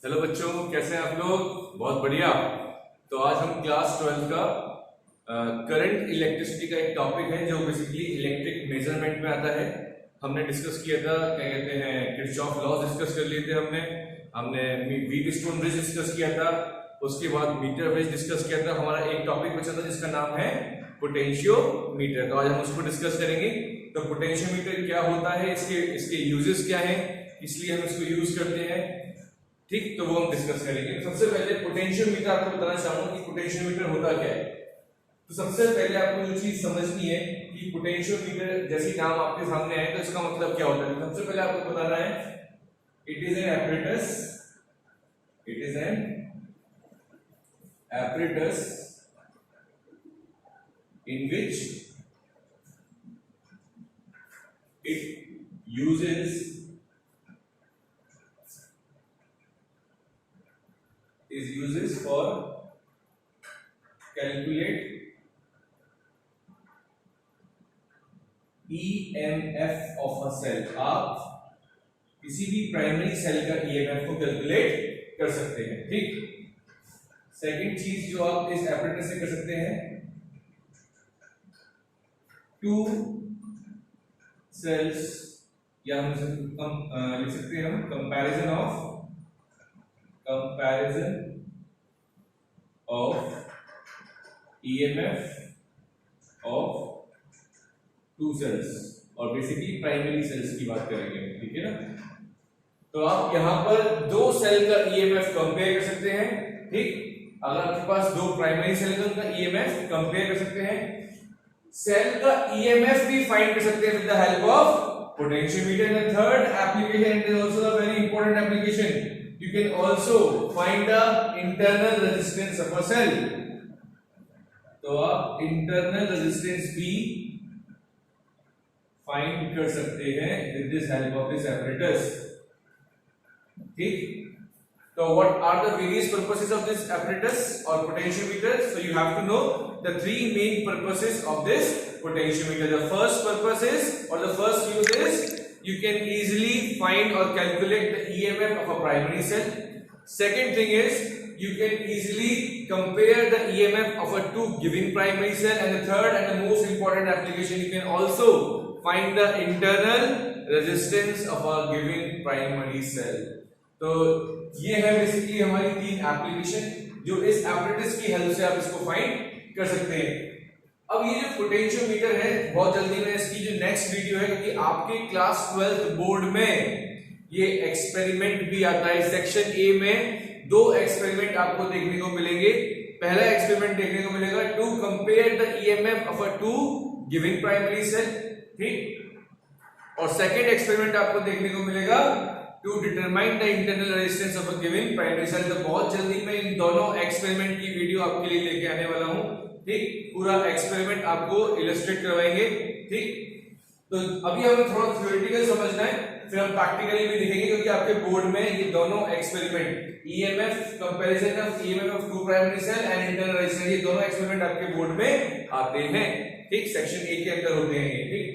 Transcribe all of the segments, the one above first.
Hello बच्चों, कैसे हैं आप लोग? बहुत बढ़िया। तो आज हम क्लास 12 का करंट इलेक्ट्रिसिटी का एक टॉपिक है जो बेसिकली इलेक्ट्रिक मेजरमेंट में आता है। हमने डिस्कस किया था, क्या कहते हैं, किरचॉफ लॉ डिस्कस कर लिए थे हमने व्हीटस्टोन ब्रिज डिस्कस किया था, उसके बाद मीटर ब्रिज डिस्कस किया था। हमारा एक टॉपिक बचा था जिसका नाम है पोटेंशियोमीटर। तो आज हम उसको डिस्कस करेंगे। तो पोटेंशियोमीटर क्या होता है, इसके यूजेस क्या है, इसलिए हम इसको यूज करते हैं, ठीक, तो वो हम डिस्कस करेंगे। सबसे पहले पोटेंशियोमीटर आपको बताना चाहूंगा कि पोटेंशियोमीटर होता क्या है। तो सबसे पहले आपको जो चीज समझनी है कि पोटेंशियोमीटर जैसी नाम आपके सामने है तो इसका मतलब क्या होता है। सबसे पहले आपको बताना है it is an apparatus in which it uses for calculate EMF of a cell। आप किसी भी प्राइमरी सेल का EMF को कैलकुलेट कर सकते हैं, ठीक। सेकंड चीज जो आप इस एपरेटस से कर सकते हैं, टू सेल्स, या हम लिख सकते हैं comparison of EMF of two cells, और बेसिकली प्राइमरी सेल्स की बात करेंगे, ठीक है ना। तो आप यहां पर दो सेल का EMF कंपेयर कर सकते हैं, ठीक। अगर आपके पास दो प्राइमरी सेल का उनका EMF कंपेयर कर सकते हैं। सेल का EMF भी फाइंड कर सकते हैं with the help of potentiometer. And third application, it is also a very important application, you can also find the internal resistance of a cell। तो आप इंटरनल रेजिस्टेंस भी फाइंड कर सकते हैं with this help of this apparatus, ठीक। So what are the various purposes of this apparatus or potentiometer? So you have to know the three main purposes of this potentiometer. The first purpose is, or the first use is, you can easily find or calculate the EMF of a primary cell. Second thing is, you can easily compare the EMF of a two given primary cell. And the third and the most important application, you can also find the internal resistance of a given primary cell. तो ये है basically हमारी तीन application जो इस apparatus की help से आप इसको फाइंड कर सकते हैं। अब ये जो पोटेंशियोमीटर है, बहुत जल्दी में इसकी जो नेक्स्ट वीडियो है, क्योंकि आपके क्लास 12 बोर्ड में ये एक्सपेरिमेंट भी आता है। सेक्शन ए में दो एक्सपेरिमेंट आपको देखने को मिलेंगे। पहला एक्सपेरिमेंट देखने को मिलेगा to compare the EMF of a two given primary cell, ठीक। और सेकेंड एक्सपेरिमेंट आपको देखने को मिलेगा to determine the internal resistance of a given primary cell। तो बहुत जल्दी मैं इन दोनों एक्सपेरिमेंट की वीडियो आपके लिए लेके आने वाला हूं, ठीक। पूरा एक्सपेरिमेंट आपको इलस्ट्रेट करवाएंगे, ठीक। तो अभी हमें थोड़ा थ्योरेटिकल समझना है, फिर हम प्रैक्टिकली भी देखेंगे, क्योंकि आपके बोर्ड में ये दोनों experiment EMF comparison of EMF of two primary cell and internal resistance, ये दोनों एक्सपेरिमेंट आपके बोर्ड में आते हैं, ठीक। सेक्शन ए के अंदर होते हैं ये, ठीक।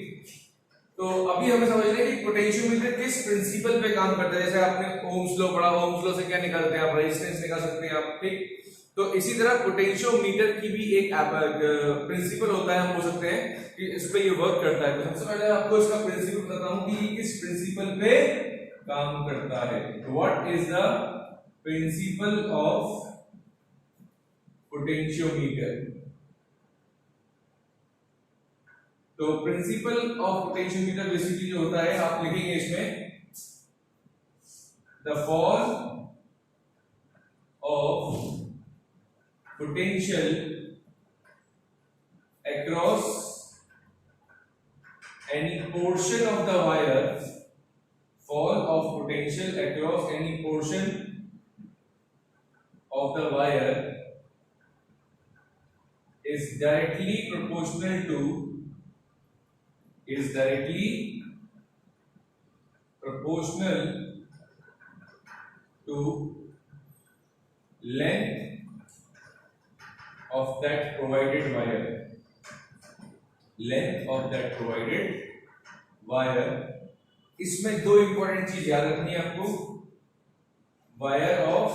तो अभी हमें समझना है कि पोटेंशियोमीटर किस प्रिंसिपल पे काम करता है। जैसे आपने ओम्स लॉ पढ़ा, ओम्स लॉ से क्या निकालते हैं आप, रेजिस्टेंस निकाल सकते हैं आप, ठीक। तो इसी तरह पोटेंशियोमीटर की भी एक प्रिंसिपल होता है, हम बोल सकते हैं कि इस पे ये वर्क करता है। तो सबसे पहले आपको इसका प्रिंसिपल बताता हूं कि किस प्रिंसिपल पे काम करता है। तो what is the principle of potentiometer. तो प्रिंसिपल ऑफ पोटेंशियोमीटर बेसिकली जो होता है, आप लिखेंगे इसमें the fall of potential across any portion of the wire, fall of potential across any portion of the wire is directly proportional to length of that provided wire। इसमें दो important चीज याद रखनी है आपको। Wire of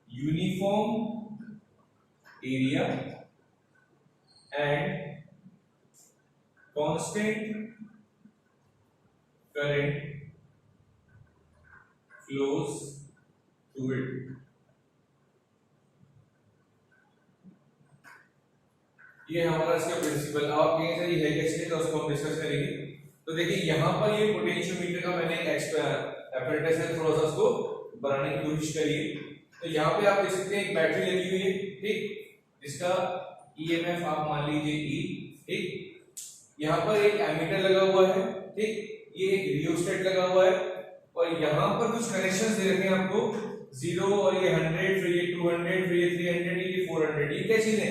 uniform area and constant current flows through it. ये हमारा इसका प्रिंसिपल। आप कहीं से ये है कैसे तो उसको हम डिस्कस करेंगे। तो देखिए यहाँ पर ये पोटेंशियोमीटर का मैंने एक एपरेटस है, थोड़ा सा उसको बनाने की कोशिश करिए। तो यहाँ पे आप देख सकते हैं एक बैटरी लगी हुई है, ठीक, जिसका ईएमएफ आप मान लीजिए ई, ठीक। यहाँ पर एक एमीटर लगा हुआ है, ठीक, ये एक रियोस्टेट लगा हुआ है और यहाँ पर कुछ कनेक्शंस दे रखे हैं आपको 0 और ये 100, फिर ये 200, फिर ये 300, ये 400। ये क्या चीज है?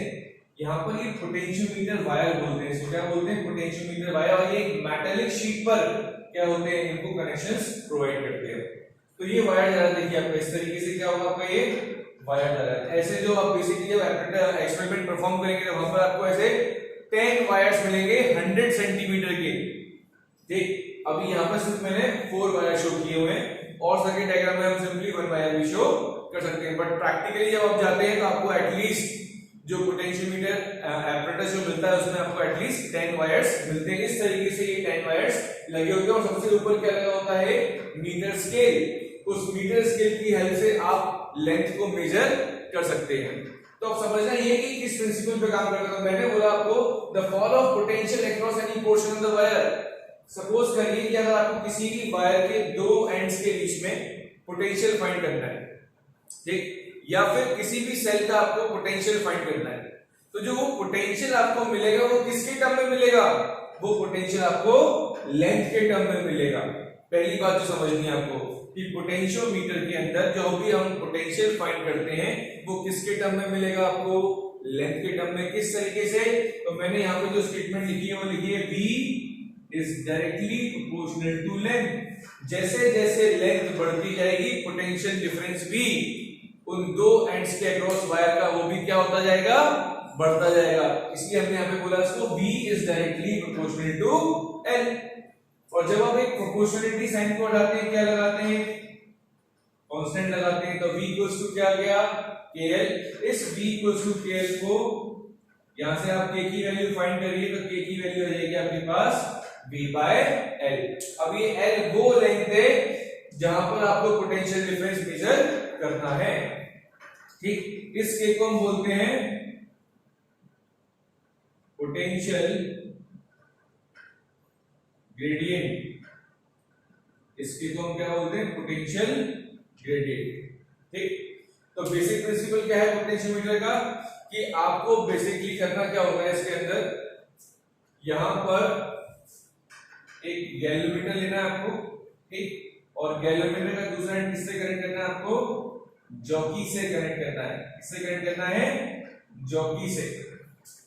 यहाँ पर ये पोटेंशियोमीटर वायर बोलते हैं। इसको क्या बोलते हैं? Potentiometer wire. और ये एक मेटालिक शीट पर क्या होते हैं, इनको कनेक्शंस प्रोवाइड करते हैं। तो ये वायर जा रहा है, देखिए आपको इस तरीके से क्या होगा, आपका ये वायर जा रहा है। ऐसे जो आप बेसिकली जब एक्सपेरिमेंट परफॉर्म करेंगे तो वहां पर आपको ऐसे 10 वायर्स मिलेंगे 100 सेंटीमीटर के, ठीक। अभी यहाँ पर सिर्फ मैंने 4 वायर शो किए हुए हैं और सर्किट डायग्राम में हम सिंपली 1 वायर भी शो कर सकते हैं। बट प्रैक्टिकली जब आप जाते हैं तो आपको एटलीस्ट जो पोटेंशियोमीटर एपरेटस जो मिलता है उसमें आपको एटलीस्ट 10 वायर्स मिलते हैं। इस तरीके से ये 10 वायर्स लगे होते हैं और सबसे ऊपर क्या लगा होता है, मीटर स्केल। उस मीटर स्केल की हेल्प से आप लेंथ को मेजर कर सकते हैं। तो आप समझना ये कि किस प्रिंसिपल पे काम करता है। मैंने बोला आपको the fall of potential across any portion of the wire. Suppose करिए कि अगर आपको किसी भी वायर के 2 एंड्स के बीच में पोटेंशियल फाइंड करना है, ठीक, या फिर किसी भी सेल का आपको पोटेंशियल फाइंड करना है, तो जो वो पोटेंशियल आपको मिलेगा वो किसके टर्म में मिलेगा? वो पोटेंशियल आपको लेंथ के टर्म में मिलेगा। पहली बात जो समझनी है आपको कि पोटेंशियोमीटर के अंदर जो भी हम पोटेंशियल फाइंड करते हैं वो किसके टर्म में मिलेगा आपको? लेंथ के टर्म में। किस तरीके से? तो मैंने यहाँ पे जो स्टेटमेंट लिखी है वो लिखी है V is directly proportional to length। जैसे जैसे लेंथ बढ़ती जाएगी पोटेंशियल डिफरेंस भी उन 2 एंड्स के अक्रॉस वायर का वो भी क्या होता जाएगा? बढ़ता जाएगा। इसलिए हमने यहाँ पे बोला इसको V is directly proportional to L। और जब आप एक प्रोपोर्शनलिटी साइन को हटाते हैं क्या लगाते हैं? कांस्टेंट लगाते हैं। तो V इक्वल्स टू क्या आ गया? KL। इस V इक्वल्स टू KL को यहां से आप K की वैल्यू फाइंड करिए तो K की वैल्यू आ जाएगी आपके पास V by L। अब ये L वो लेंथ है जहां पर आपको पोटेंशियल डिफरेंस मेजर करना है, ठीक। इस K को हम बोलते हैं पोटेंशियल ग्रेडियंट। इसके को हम क्या बोलते हैं? पोटेंशियल ग्रेडियंट, ठीक। तो बेसिक प्रिंसिपल क्या है पोटेंशियोमीटर का कि आपको बेसिकली करना क्या होगा, इसके अंदर यहां पर एक गैल्वेमीटर लेना है आपको, ठीक, और गैल्वेमीटर का दूसरा एंड किससे कनेक्ट करना है आपको? जॉकी से कनेक्ट करना है। किससे कनेक्ट करना है? जॉकी से।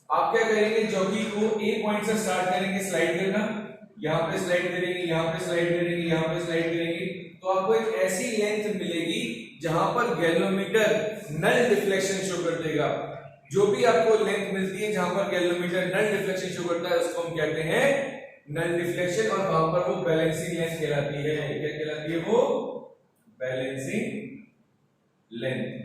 आप क्या करेंगे? जॉकी को A पॉइंट से स्टार्ट करेंगे स्लाइड करना, यहाँ पे स्लाइड करेंगे, यहाँ पे स्लाइड करेंगे, यहाँ पे स्लाइड करेंगे, तो आपको एक ऐसी लेंथ मिलेगी जहां पर गैल्वेमीटर नल डिफ्लेक्शन शो कर देगा। जो भी आपको लेंथ मिलती है जहां पर गैल्वेमीटर नल डिफ्लेक्शन शो करता है उसको हम कहते हैं नल डिफ्लेक्शन। और वहां पर वो बैलेंसिंग लेंथ कहलाती है। क्या कहलाती है वो? Balancing length.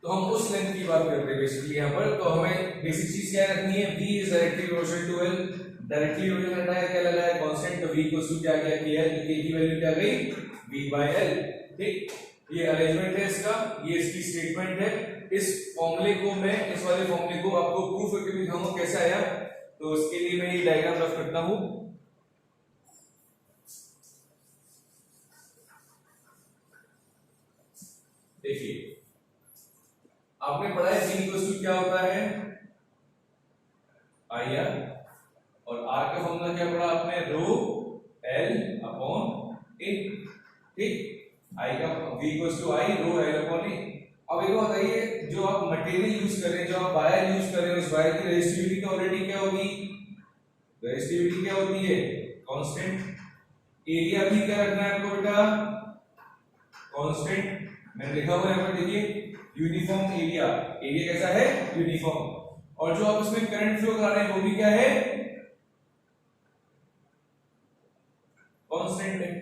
तो हम उस लेंथ की बात करते हैं बेसिकली यहाँ पर। तो हमें बेसिक चीज क्या रखनी है? V is directly proportional to L। Directly proportional करना है, क्या लगा है? कांस्टेंट। तो V इक्वल्स टू क्या गया? KL। तो K की वैल्यू क्या गई? V by L, ठीक। ये अरेंजमेंट है इसका, ये इसकी स्टेटमेंट है। इस फॉर्मूले को मैं इस वाले फॉर्मूले को आपको प्रूफ करके दिखाऊंगा कैसे आया। तो उसके लिए मैं ये डायग्राम रफ करता हूं। देखिए आपने पढ़ा है V इक्वल्स टू क्या होता है? IR। और R का फॉर्मूला क्या पढ़ा आपने? रो L अपॉन A, ठीक। I का V equals to I rho L upon A। अब एक बात बताइए, जो आप मटेरियल यूज कर रहे हैं, जो आप वायर यूज कर रहे हैं, उस वायर की रेजिस्टिविटी तो ऑलरेडी क्या होगी? रेजिस्टिविटी क्या होती है? कांस्टेंट। एरिया भी क्या रखना है आपको बेटा? कांस्टेंट। मैंने लिखा हुआ है यहाँ पर देखिए यूनिफॉर्म एरिया। एरिया कैसा है? यूनिफॉर्म। और जो आप इसमें करंट फ्लो कर रहे हैं वो भी क्या है? कांस्टेंट है,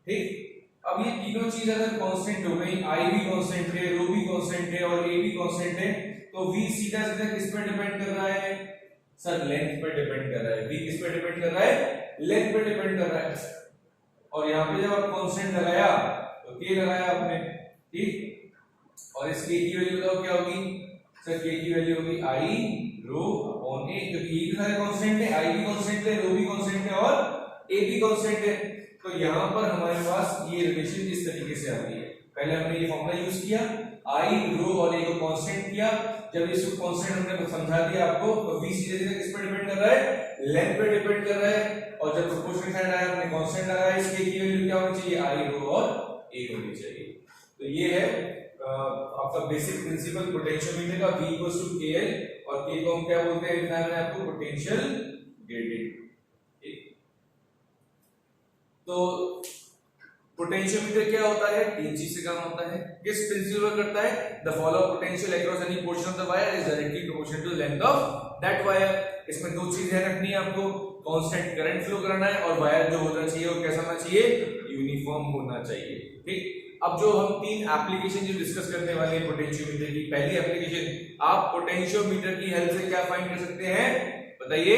ठीक। अब ये तीनों चीज अगर कांस्टेंट हो गई, आई भी कांस्टेंट है, रो भी कांस्टेंट है और ए भी कांस्टेंट है, तो v सीधा सीधा किस पे डिपेंड कर रहा है सर? लेंथ पे डिपेंड कर रहा है। v किस पे डिपेंड कर रहा है? लेंथ पे डिपेंड कर रहा है। और यहाँ पे जब आप कांस्टेंट लगाया तो k लगाया आपने, ठीक। और इस k की वैल्यू बताओ क्या होगी सर? k की वैल्यू होगी i रो अपॉन a, क्योंकि ये सारे कांस्टेंट है, i भी कांस्टेंट है, रो भी कांस्टेंट है और a भी कांस्टेंट है। तो यहाँ पर हमारे पास ये रिलेशन इस तरीके से आती है। पहले हमने ये फॉर्मूला यूज किया, i रो और a को कांस्टेंट किया। जब इसको कांस्टेंट हमने समझा दिया आपको, तो v सीधे सीधे किस पे डिपेंड कर रहा है? लेंथ पे डिपेंड कर रहा है। और जब प्रोपोर्शनल साइड आया हमने कांस्टेंट लगाया, इसके की वैल्यू क्या होनी चाहिए? i रो और a होनी चाहिए। तो ये है आपका बेसिक प्रिंसिपल पोटेंशियोमीटर का, v kl और k को हम क्या बोलते हैं? लिखा है आपको पोटेंशियल ग्रेडियंट। तो पोटेंशियोमीटर क्या होता है? तीन चीज से काम होता है। किस प्रिंसिपल पर करता है? The fall of potential across any portion of the wire is directly proportional to length of that wire. इसमें दो चीजें रखनी है आपको, कांस्टेंट करंट फ्लो कराना है और वायर जो होना चाहिए वो कैसा होना चाहिए? यूनिफॉर्म होना चाहिए, ठीक। अब जो हम तीन एप्लीकेशन जो डिस्कस करने वाले हैं पोटेंशियोमीटर की, पहली एप्लीकेशन, आप पोटेंशियोमीटर की हेल्प से क्या फाइंड कर सकते हैं बताइए?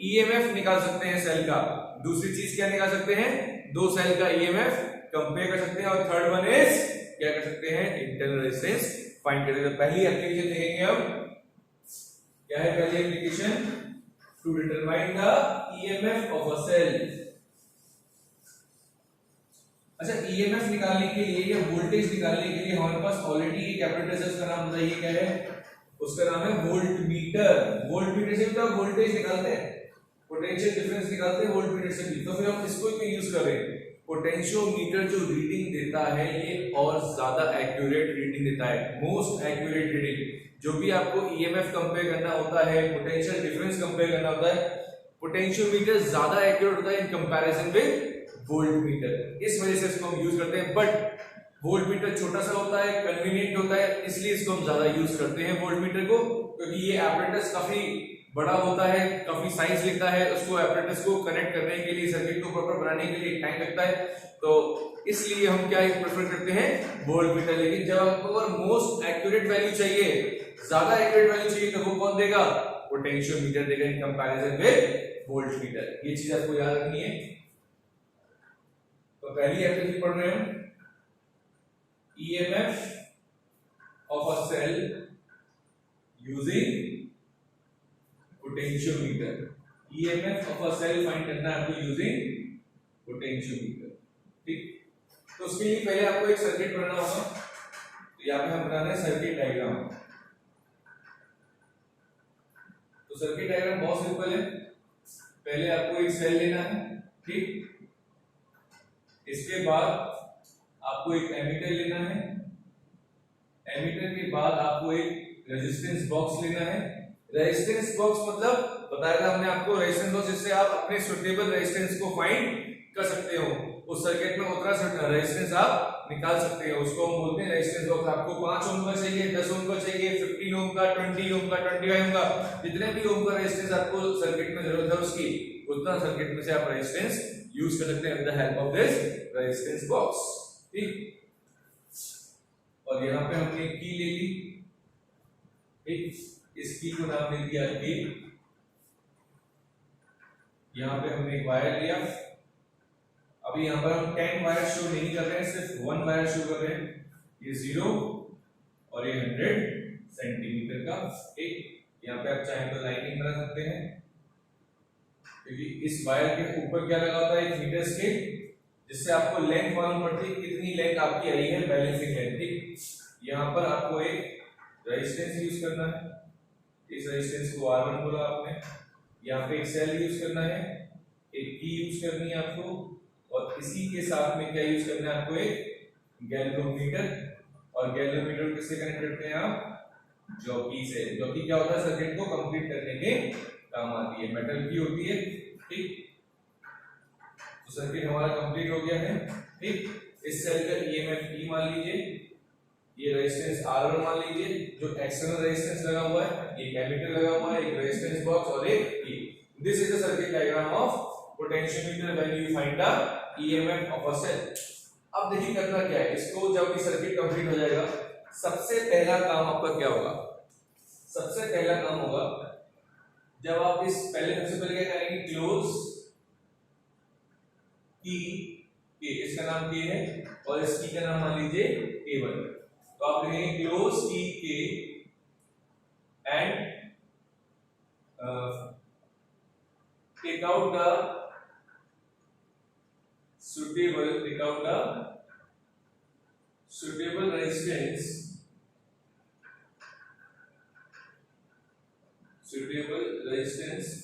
ईएमएफ निकाल सकते हैं सेल का। दूसरी चीज क्या निकाल सकते हैं? दो सेल का ईएमएफ कंपेयर कर सकते हैं। और थर्ड वन इज क्या कर सकते हैं? इंटरनल रेजिस्टेंस फाइंड कर सकते हैं। पहली एप्लीकेशन देखेंगे हम, क्या है पहली application? To determine the EMF of a cell. अच्छा, ईएमएफ निकालने के लिए या वोल्टेज निकालने के लिए हमारे पास ऑलरेडी एक एपरेटस है, उसका नाम बताइए क्या है? उसका नाम है वोल्टमीटर। वोल्टमीटर से तो वोल्टेज निकालते हैं, पोटेंशियल डिफरेंस निकालते हैं वोल्टमीटर से भी। तो फिर हम इसको क्यों यूज कर रहे हैं? पोटेंशियोमीटर जो रीडिंग देता है ये और ज्यादा एक्यूरेट रीडिंग देता है, मोस्ट एक्यूरेट रीडिंग। जो भी आपको ईएमएफ कंपेयर करना होता है, पोटेंशियल डिफरेंस कंपेयर करना होता है, पोटेंशियोमीटर ज्यादा एक्यूरेट होता है इन कंपैरिजन विद वोल्टमीटर। इस वजह से इसको हम यूज करते हैं। बट वोल्टमीटर छोटा सा होता है, कन्वीनियंट होता है, इसलिए इसको हम ज्यादा यूज करते हैं वोल्टमीटर को, क्योंकि ये एपरेटस काफी बड़ा होता है, काफी साइज लेता है। उसको एपरेटस को कनेक्ट करने के लिए, सर्किट को प्रॉपर बनाने के लिए टाइम लगता है, तो इसलिए हम क्या प्रेफर करते हैं? वोल्टमीटर। लेकिन जब आपको अगर मोस्ट एक्यूरेट वैल्यू चाहिए, ज्यादा एक्यूरेट वैल्यू चाहिए, तो वो कौन देगा? पोटेंशियोमीटर देगा इन कंपैरिजन विद वोल्टमीटर। ये चीज आपको याद रखनी है। तो पहली एप्लीकेशन पढ़ रहे हैं, EMF of a cell using potentiometer। EMF of a cell find करना है आपको using potentiometer, ठीक। तो उसके लिए पहले आपको एक सर्किट बनाना होगा। तो यहाँ पे हम बना रहे हैं सर्किट डायग्राम। तो सर्किट डायग्राम बहुत सिंपल है। पहले आपको एक सेल लेना है, ठीक। इसके बाद आपको एक एमीटर लेना है। एमीटर के बाद आपको एक रेजिस्टेंस बॉक्स लेना है। रेजिस्टेंस बॉक्स मतलब बताया था हमने आपको, रेजिस्टेंस बॉक्स जिससे आप अपने सुटेबल रेजिस्टेंस को फाइंड कर सकते हो। उस सर्किट में उतना रेजिस्टेंस आप निकाल सकते हो, उसको हम बोलते हैं रेजिस्टेंस बॉक्स। आपको 5 ओम का चाहिए, 10 ओम का चाहिए, 15 ओम का, 20 ओम का, 25 ओम का, जितने भी ओम का रेजिस्टेंस आपको सर्किट में जरूरत है उसकी, उतना सर्किट में से आप रेजिस्टेंस यूज कर सकते हैं with the help of this resistance box, ठीक। और यहाँ पे हमने की ले ली, ठीक। इस की को नाम दे दिया गेट। यहाँ पे हमने एक वायर लिया। अभी यहाँ पर हम 10 वायर शो नहीं कर रहे हैं, सिर्फ 1 वायर शो कर रहे हैं। ये 0 और ये 100 सेंटीमीटर का, ठीक। यहाँ पे आप चाहें तो लाइनिंग बना सकते हैं, क्योंकि इस वायर के ऊपर क्या लगा होता है? एक मीटर स्केल, जिससे आपको लेंथ मालूम पड़ती है कितनी लेंथ आपकी आई है, बैलेंसिंग लेंथ, ठीक। यहाँ पर आपको एक रेजिस्टेंस यूज करना है। इस रेजिस्टेंस को R1 बोला आपने। यहाँ पे एक सेल यूज करना है, एक की यूज करनी है आपको, और इसी के साथ में क्या यूज करना है आपको? एक गैल्वेनोमीटर। और गैल्वेनोमीटर किससे कनेक्ट करते हैं आप? जॉकी से। जॉकी क्या होता है? सर्किट को कंप्लीट करने के काम आती है, मेटल की होती है, ठीक। तो सर्किट हमारा कंप्लीट हो गया है, ठीक। इस सेल का ईएमएफ E मान लीजिए, ये रेजिस्टेंस R1 मान लीजिए, जो एक्सटर्नल रेजिस्टेंस लगा हुआ है, एक एमीटर लगा हुआ है, एक रेजिस्टेंस बॉक्स और एक E। This is the circuit diagram of potentiometer when you find the EMF of a cell. अब देखिए करना क्या है, इसको जब ये सर्किट कंप्लीट हो जाएगा, सबसे पहला काम आपका क्या होगा, सबसे पहला काम होगा जब आप इस पहले सबसे पहले क्या करेंगे, क्लोज की के, इसका नाम के है और इस की का नाम मान लीजिए A1, तो आप लिखेंगे क्लोज की के and take out the suitable resistance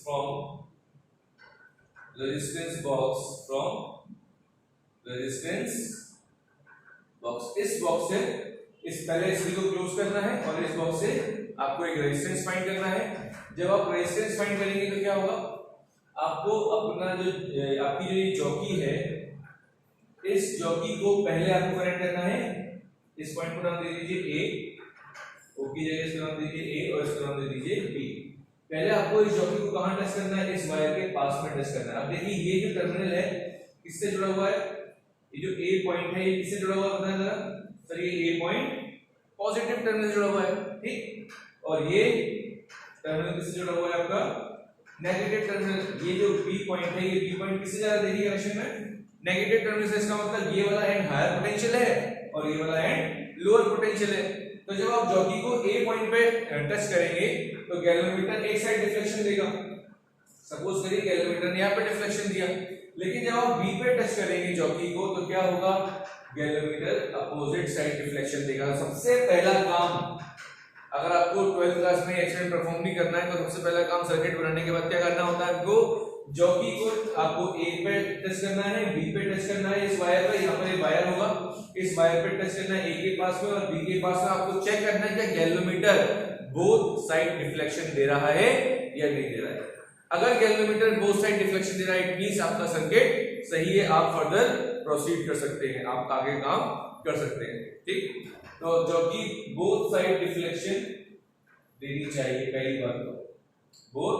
from resistance box। इस बॉक्स से इस पहले इसी को क्लोज करना है और इस बॉक्स से आपको एक रेजिस्टेंस फाइंड करना है। जब आप रेजिस्टेंस फाइंड करेंगे तो क्या होगा, आपको अपना जो आपकी जो ये जॉकी है, इस जॉकी को पहले आपको कनेक्ट करना है। इस पॉइंट को नाम दे दीजिए A, O की जगह इसका नाम दे दीजिए A और इसका नाम दे दीजिए B। पहले आपको इस जॉकी को कहां टच करना है, इस वायर के पास में टच करना है। अब देखिए ये जो टर्मिनल है किससे जुड़ा हुआ है, ये जो A पॉइंट है ये किससे जुड़ा हुआ है बताएं जरा सर, ये A पॉइंट पॉजिटिव टर्मिनल जुड़ा हुआ है, ठीक, और ये टर्मिनल किससे जुड़ा हुआ है आपका नेगेटिव टर्मिनल। ये जो B पॉइंट है, ये B पॉइंट किससे जा रहा है देखिए कनेक्शन में, नेगेटिव टर्मिनल से। इसका मतलब ये वाला एंड हायर पोटेंशियल है और ये वाला एंड लोअर पोटेंशियल है। तो जब आप जॉकी को A पॉइंट पे टच करेंगे तो गैल्वेनोमीटर एक साइड डिफ्लेक्शन देगा। सपोज करिए गैल्वेनोमीटर ने यहाँ पे डिफ्लेक्शन दिया, लेकिन जब आप B पे टच करेंगे जॉकी को तो क्या होगा, गैल्वेनोमीटर अपोजिट साइड डिफ्लेक्शन देगा। सबसे पहला काम, अगर आपको 12th क्लास में एक्सपेरिमेंट परफॉर्म नहीं करना है तो सबसे पहला काम सर्किट बनाने के बाद क्या करना होता है, आपको जॉकी को आपको A पे टच करना है, B पे टच करना है, इस वायर पे, यहाँ पर एक वायर होगा, इस वायर पे टच करना है A के पास में और B के पास में। आपको चेक करना है कि गैल्वेनोमीटर बोथ साइड डिफ्लेक्शन दे रहा है या नहीं दे रहा है। अगर गैल्वेनोमीटर बोथ साइड डिफ्लेक्शन दे रहा है, इट मींस आपका सर्किट सही है, आप फर्दर प्रोसीड कर सकते हैं, आप आगे काम कर सकते हैं, ठीक। तो जॉकी बोथ साइड डिफ्लेक्शन देनी चाहिए, पहली बात तो बोथ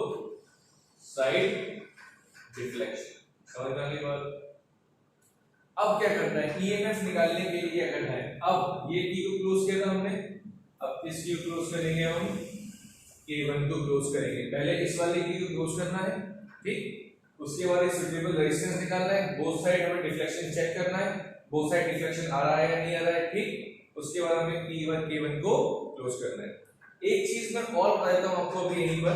साइड डिफ्लेक्शन, समझ में आ गई बात। अब क्या करना है, ईएमएफ निकालने के लिए क्या करना है, अब ये की को क्लोज किया था हमने, अब इस की को क्लोज करेंगे, हम K1 को क्लोज करेंगे। पहले इस वाले की को क्लोज करना है, ठीक, उसके बाद इस सुटेबल रेजिस्टेंस निकालना है, बोथ साइड हमें डिफ्लेक्शन चेक करना है, बोथ साइड डिफ्लेक्शन आ रहा है या नहीं आ रहा है, ठीक। उसके बाद हमें K1 को क्लोज करना है। एक चीज मैं और बता देता हूं आपको अभी यहीं पर,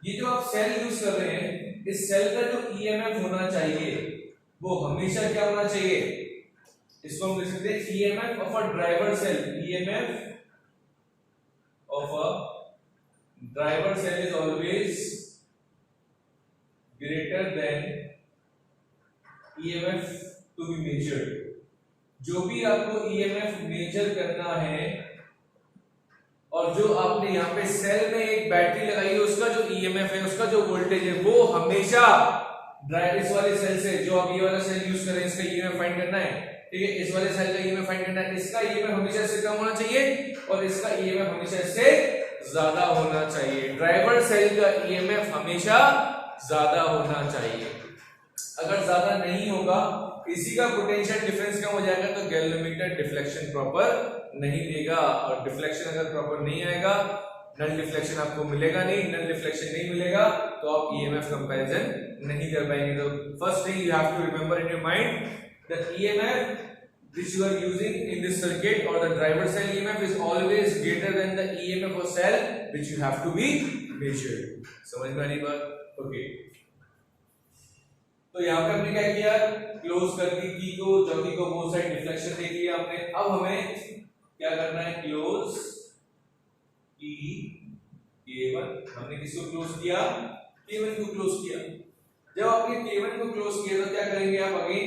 ये जो आप सेल यूज कर रहे हैं, इस सेल का जो ईएमएफ होना चाहिए वो हमेशा क्या होना चाहिए, इसको हम लिख सकते हैं EMF of a driver cell. EMF of a driver cell is always greater than EMF to be measured. जो भी आपको ईएमएफ मेजर करना है और जो आपने यहाँ पे सेल में एक बैटरी लगाई है, उसका जो ईएमएफ है, उसका जो वोल्टेज है, वो हमेशा इस वाले सेल से, जो आप ये वाला सेल यूज कर रहे हैं, इसका ईएमएफ फाइंड करना है, ठीक है, इस वाले सेल का ईएमएफ फाइंड करना है। इसका ईएमएफ हमेशा इससे कम होना चाहिए और इसका ईएमएफ हमेशा इससे ज्यादा होना चाहिए। ड्राइवर सेल का ईएमएफ हमेशा ज्यादा होना चाहिए। अगर ज्यादा नहीं होगा, इसी का पोटेंशियल डिफरेंस कम हो जाएगा तो गैल्वेनोमीटर डिफ्लेक्शन प्रॉपर नहीं देगा, और डिफ्लेक्शन अगर प्रॉपर नहीं आएगा, नल डिफ्लेक्शन आपको मिलेगा नहीं, नल डिफ्लेक्शन नहीं मिलेगा तो आप ईएमएफ कंपैरिजन नहीं कर पाएंगे। तो first thing you have to remember in your mind that EMF which you are using in this circuit or the driver cell EMF is always greater than the EMF of cell which you have to be measured। समझ में आ रही बात? Okay, तो यहाँ पे हमने क्या किया, क्लोज कर दी की को, जॉकी को बोथ साइड डिफ्लेक्शन दे दिया हमने। अब हमें क्या करना है, क्लोज की K1, हमने किसको क्लोज किया, K1 को क्लोज किया। जब आपने K1 को क्लोज किया तो क्या करेंगे आप, अगेन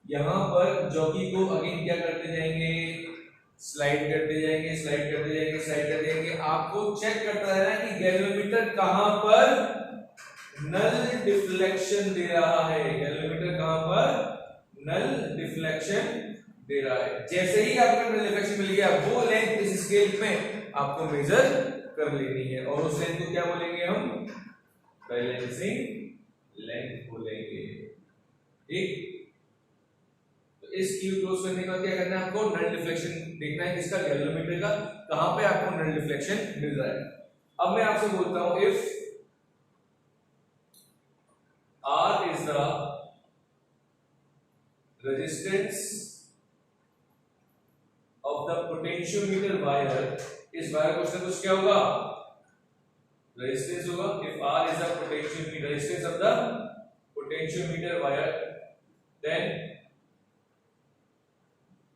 यहां पर जॉकी को अगेन क्या करते जाएंगे, स्लाइड करते जाएंगे, स्लाइड करते जाएंगे, स्लाइड करते जाएंगे। आपको चेक करता रहना है कि गैल्वेनोमीटर कहां पर नल डिफ्लेक्शन दे रहा है, गैल्वेनोमीटर कहां पर नल डिफ्लेक्शन दे रहा है। जैसे ही आपको नल डिफ्लेक्शन मिल गया, वो लेंथ इस स्केल में आपको मेजर कर लेनी है और उस लेंथ को क्या बोलेंगे हम, बैलेंसिंग लेंथ बोलेंगे। ठीक। तो इस Q क्लोज करने के बाद क्या करना है आपको, नल डिफ्लेक्शन देखना है किसका, गैल्वेनोमीटर का, कहां पे आपको नल डिफ्लेक्शन मिल रहा है। अब मैं आपसे बोलता हूं if R is the resistance of the potentiometer wire, इस वायर क्वेश्चन कुछ क्या होगा, रेजिस्टेंस होगा। If R is the potentiometer, resistance of the potentiometer wire, then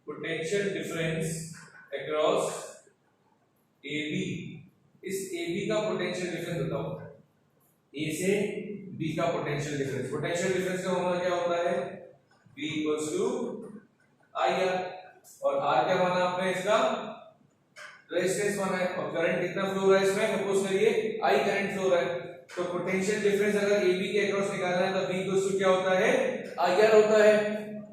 potential difference across AB, इस AB का पोटेंशियल डिफरेंस बताओ, A से B का पोटेंशियल डिफरेंस, पोटेंशियल डिफरेंस का होना क्या होता है, V इक्वल्स टू IR, और R क्या माना आपने, इसका रेजिस्टेंस माना है, और करंट कितना फ्लो हो रहा है इसमें, सपोज करिए I करंट फ्लो हो रहा है, तो पोटेंशियल डिफरेंस अगर AB के अक्रॉस निकालना है तो V इक्वल्स टू क्या होता है, IR होता है।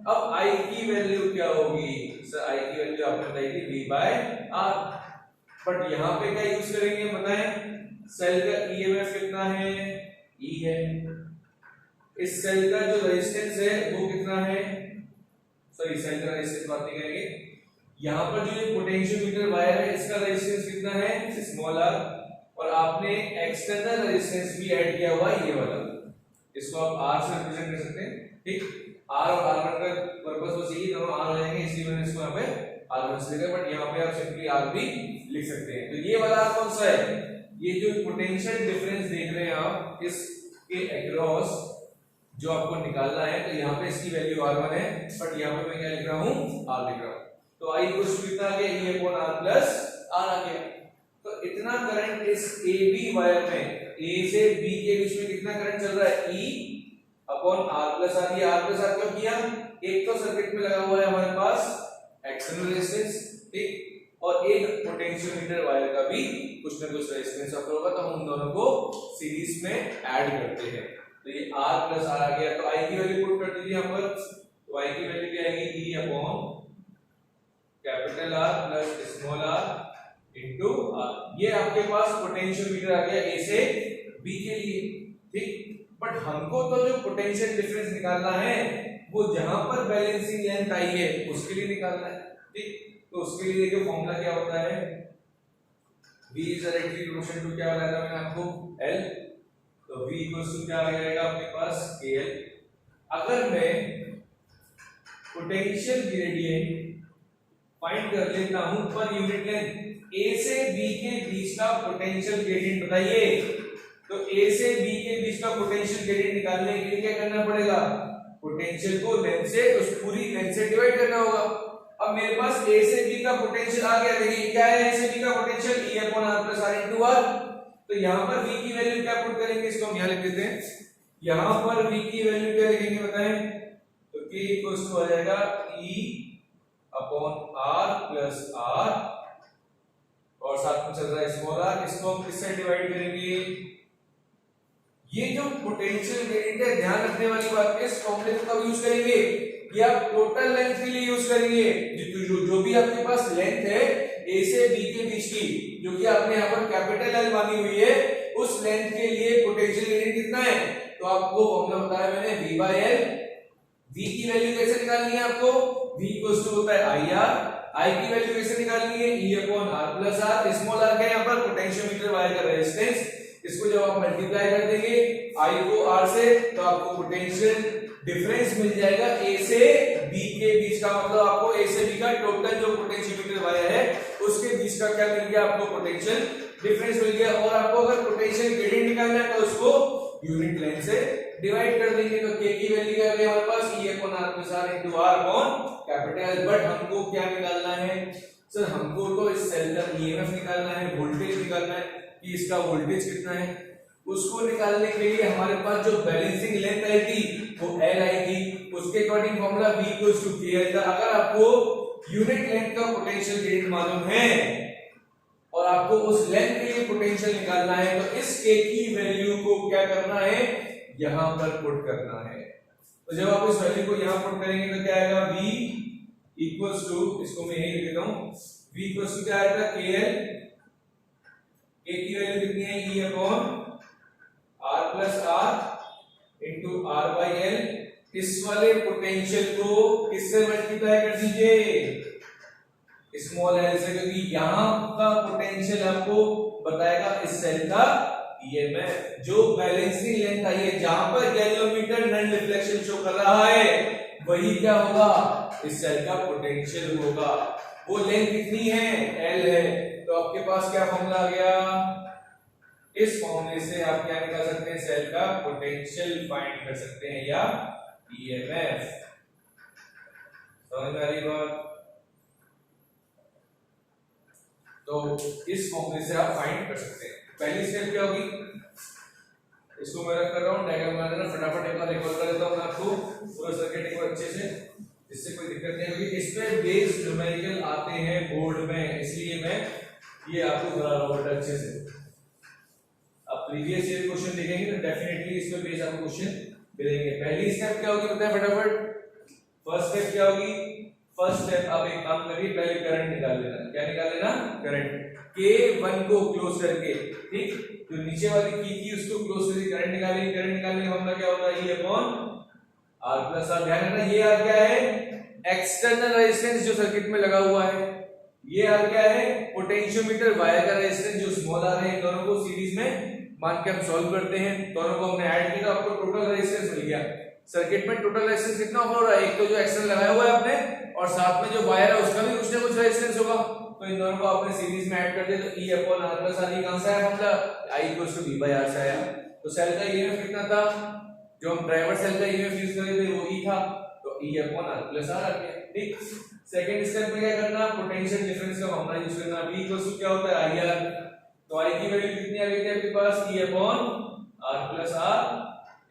अब I की वैल्यू क्या होगी सर, I की वैल्यू आपने बताई थी V बाय R, बट यहाँ पे क्या यूज करेंगे बताएं, सेल का ईएमएफ कितना है, E है, इस सेल का जो रेजिस्टेंस है वो कितना है, सॉरी सेल का रेजिस्टेंस बात नहीं करेंगे, यहाँ पर जो ये पोटेंशियोमीटर वायर है इसका रेजिस्टेंस कितना है, स्मॉल r, और आपने एक्सटर्नल रेजिस्टेंस भी ऐड किया हुआ है ये वाला, इसको आप r से रिप्रेजेंट कर सकते हैं, ठीक। r और r1 का पर्पस बस यही, दोनों r हो जाएंगे, इसलिए मैंने इसको यहाँ पे r1 से लिखा, बट यहाँ पे आप सिंपली r भी लिख सकते हैं। तो ये वाला कौन सा है, ये जो पोटेंशियल डिफरेंस देख रहे हैं आप इसके अक्रॉस जो आपको निकालना है, तो यहाँ पे इसकी वैल्यू r1 है, बट यहाँ पे मैं क्या लिख रहा हूँ, r लिख रहा हूँ, तो I इक्वल टू कितना आ गया, E upon R plus R आ गया। तो इतना करंट इस AB वायर में, A से B के बीच में कितना करंट चल रहा है, E upon R plus R, ये R प्लस R क्यों किया, एक तो सर्किट में लगा हुआ है हमारे पास एक्सटर्नल रेजिस्टेंस, ठीक, और एक पोटेंशियोमीटर वायर का भी कुछ ना कुछ रेजिस्टेंस अगर होगा, तो हम उन दोनों को सीरीज में ऐड करते हैं, तो ये R प्लस R आ गया। तो I की वैल्यू पुट कर दीजिए यहाँ पर, तो I की वैल्यू क्या आएगी, E upon capital R plus small r into R, ये आपके पास पोटेंशियोमीटर आ गया A से B के लिए, ठीक। बट हमको तो जो पोटेंशियल डिफरेंस निकालना है वो जहां पर बैलेंसिंग लेंथ आई है उसके लिए निकालना है, ठीक। तो उसके लिए देखिए फॉर्मूला क्या होता है, V is directly proportional to क्या बताया था मैंने आपको, L, तो V इक्वल्स टू क्या आ जाएगा आपके पास KL। अगर मैं पोटेंशियल ग्रेडियंट फाइंड कर लेता हूं पर यूनिट लेंथ, A से B के बीच का पोटेंशियल ग्रेडियंट बताइए, तो A से B के बीच का पोटेंशियल ग्रेडियंट निकालने के लिए क्या करना पड़ेगा, पोटेंशियल को लेंथ से, उस पूरी लेंथ से डिवाइड करना होगा। अब मेरे पास A से B का पोटेंशियल आ गया, देखिए क्या है A से B का potential, E upon R plus R into R, तो यहां पर V की वैल्यू क्या पुट करेंगे, इसको हम यहां लिख देते हैं, यहां पर V की वैल्यू क्या लिखेंगे बताएं, तो K इक्वल्स टू आ जाएगा E upon R plus R, और साथ में चल रहा है स्मॉल r, इसको हम किससे डिवाइड करेंगे, ये जो पोटेंशियल ग्रेडियंट है ध्यान रखने वाली बात, इस फॉर्मूले को कब यूज करेंगे, ये आप टोटल लेंथ के लिए यूज करेंगे, जो भी आपके पास लेंथ है A से B के बीच की, जो कि आपने यहाँ पर कैपिटल L मानी हुई है, उस लेंथ के लिए पोटेंशियल ग्रेडियंट कितना है, तो आपको फॉर्मूला बताया मैंने V बाय L। V की वैल्यू कैसे निकालनी है आपको, V इक्वल्स टू होता है IR, I की वैल्यू कैसे निकालनी है, E upon R plus R, small r क्या है यहाँ पर पोटेंशियोमीटर वायर का रेजिस्टेंस, इसको जब आप मल्टीप्लाई कर देंगे I को R से, तो आपको पोटेंशियल डिफरेंस मिल जाएगा A से B के बीच का, मतलब आपको A से B का टोटल जो पोटेंशियोमीटर वायर है उसके बीच का क्या मिल गया, आपको पोटेंशियल डिफरेंस मिल गया। और आपको अगर पोटेंशियल ग्रेडियंट निकालना है तो उसको यूनिट लेंथ से डिवाइड कर देंगे, तो K की वैल्यू क्या आ गई हमारे पास, E upon R plus R into R upon capital. But हमको क्या निकालना है सर, हमको तो इस सेल का ईएमएफ निकालना है, वोल्टेज निकालना है कि इसका वोल्टेज कितना है, उसको निकालने के लिए हमारे पास जो बैलेंसिंग लेंथ आई थी वो L आई थी, उसके according formula V equals to KL था। अगर आपको यूनिट लेंथ का पोटेंशियल ग्रेडियंट मालूम है और आपको उस लेंथ के लिए पोटेंशियल निकालना है, तो इस K की वैल्यू को क्या करना है, यहां पर पुट करना है। तो जब आप इस वैल्यू को यहां पुट करेंगे तो क्या आएगा, V इक्वल्स टू, इसको मैं यही लिख देता हूं, V इक्वल्स टू क्या आएगा, KL, K की वैल्यू कितनी है, E upon R plus R into R by L, इस वाले पोटेंशियल को किससे मल्टीप्लाई कर दीजिए, स्मॉल एल से, क्योंकि यहां का पोटेंशियल आपको बताएगा इस सेल का ईएमएफ। जो बैलेंसिंग लेंथ आई है, जहां पर गैल्वेनोमीटर नन डिफ्लेक्शन शो कर रहा है, वही क्या होगा, इस सेल का पोटेंशियल होगा। वो लेंथ कितनी है, एल है। तो आपके पास क्या फॉर्मूला आ गया, इस फॉर्मूले से आप क्या निकाल सकते हैं, सेल का पोटेंशियल फाइंड कर सकते हैं या ईएमएफ। समझ में आ रही बात? तो इस फॉर्मूले से आप फाइंड कर सकते हैं। पहली स्टेप क्या होगी, इसको मैं रख कर रहा हूं, डायग्राम बना देना, फटाफट एक बार रिकॉल कर देता हूं मैं आपको पूरा सर्किट एक बार अच्छे से, इससे कोई दिक्कत नहीं होगी। इस पे बेस न्यूमेरिकल आते हैं बोर्ड में, इसलिए मैं ये आपको करा रहा हूं अच्छे से। आप प्रीवियस ईयर क्वेश्चन देखेंगे तो डेफिनेटली इस पे बेस आपको क्वेश्चन मिलेंगे। पहली स्टेप क्या होगी बताएं फटाफट। फर्स्ट स्टेप क्या होगी, फर्स्ट स्टेप आप एक काम करिए, पहले करंट निकाल लेना। क्या निकाल लेना, करंट। K1 को क्लोज करके, ठीक, जो नीचे वाली की थी उसको क्लोज करके करंट निकालेंगे। करंट निकालने का फॉर्मूला क्या होता है, E upon R plus R। ध्यान रखना ये R क्या है, एक्सटर्नल रेजिस्टेंस जो सर्किट में लगा हुआ है। ये R क्या है, पोटेंशियोमीटर वायर का रेजिस्टेंस जो स्मॉल R है। इन दोनों को सीरीज में मान के हम सॉल्व करते हैं, दोनों को हमने ऐड किया, आपको टोटल रेजिस्टेंस मिल गया। सर्किट में टोटल रेजिस्टेंस कितना हो रहा है, एक तो जो एक्सटर्नल लगाया हुआ है आपने, और साथ में जो वायर है उसका भी कुछ ना कुछ रेजिस्टेंस होगा। तो इन दोनों को आपने सीरीज में ऐड कर दिया, तो E upon R plus R। कहां से आया formula, I equals to V by R से आया। तो सेल का ईएमएफ कितना था, जो हम ड्राइवर सेल का ईएमएफ यूज कर रहे थे वो E था, तो E upon R plus R आ गया। ठीक, सेकंड स्टेप में क्या करना, पोटेंशियल डिफरेंस का फॉर्मूला यूज करना। V इक्वल्स टू क्या होता है, IR। तो I की वैल्यू कितनी आ गई थी आपके पास, E upon R plus R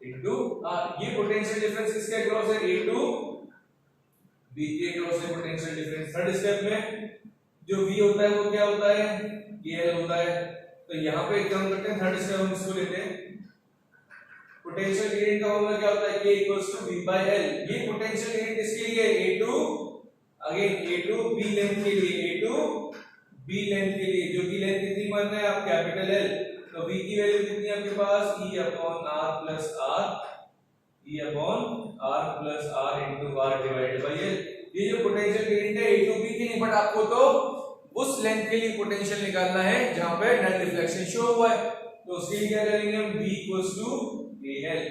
into R। ये पोटेंशियल डिफरेंस किसके अक्रॉस है, A टू B के अक्रॉस है पोटेंशियल डिफरेंस। थर्ड स्टेप में जो V होता है वो क्या होता है, KL होता है। तो यहाँ पे एक काम करते हैं, थर्ड स्टेप हम इसको लेते हैं। पोटेंशियल ग्रेडियंट का फॉर्मूला क्या होता है, K equals to V by L। ये पोटेंशियल ग्रेडियंट किसके लिए, A to, again A to B length के लिए, A टू B लेंथ के लिए, जो की लेंथ कितनी मान रहे हैं आप, कैपिटल L। तो V की वैल्यू कितनी है आपके पास, E upon R plus R, E upon R plus R into R divided by L। ये जो पोटेंशियल ग्रेडियंट है A टू B की नहीं, बट आपको तो उस लेंथ के लिए पोटेंशियल निकालना है जहां पे नल डिफ्लेक्शन शो हुआ है। तो उसके लिए क्या करेंगे हम, V इक्वल्स टू AL।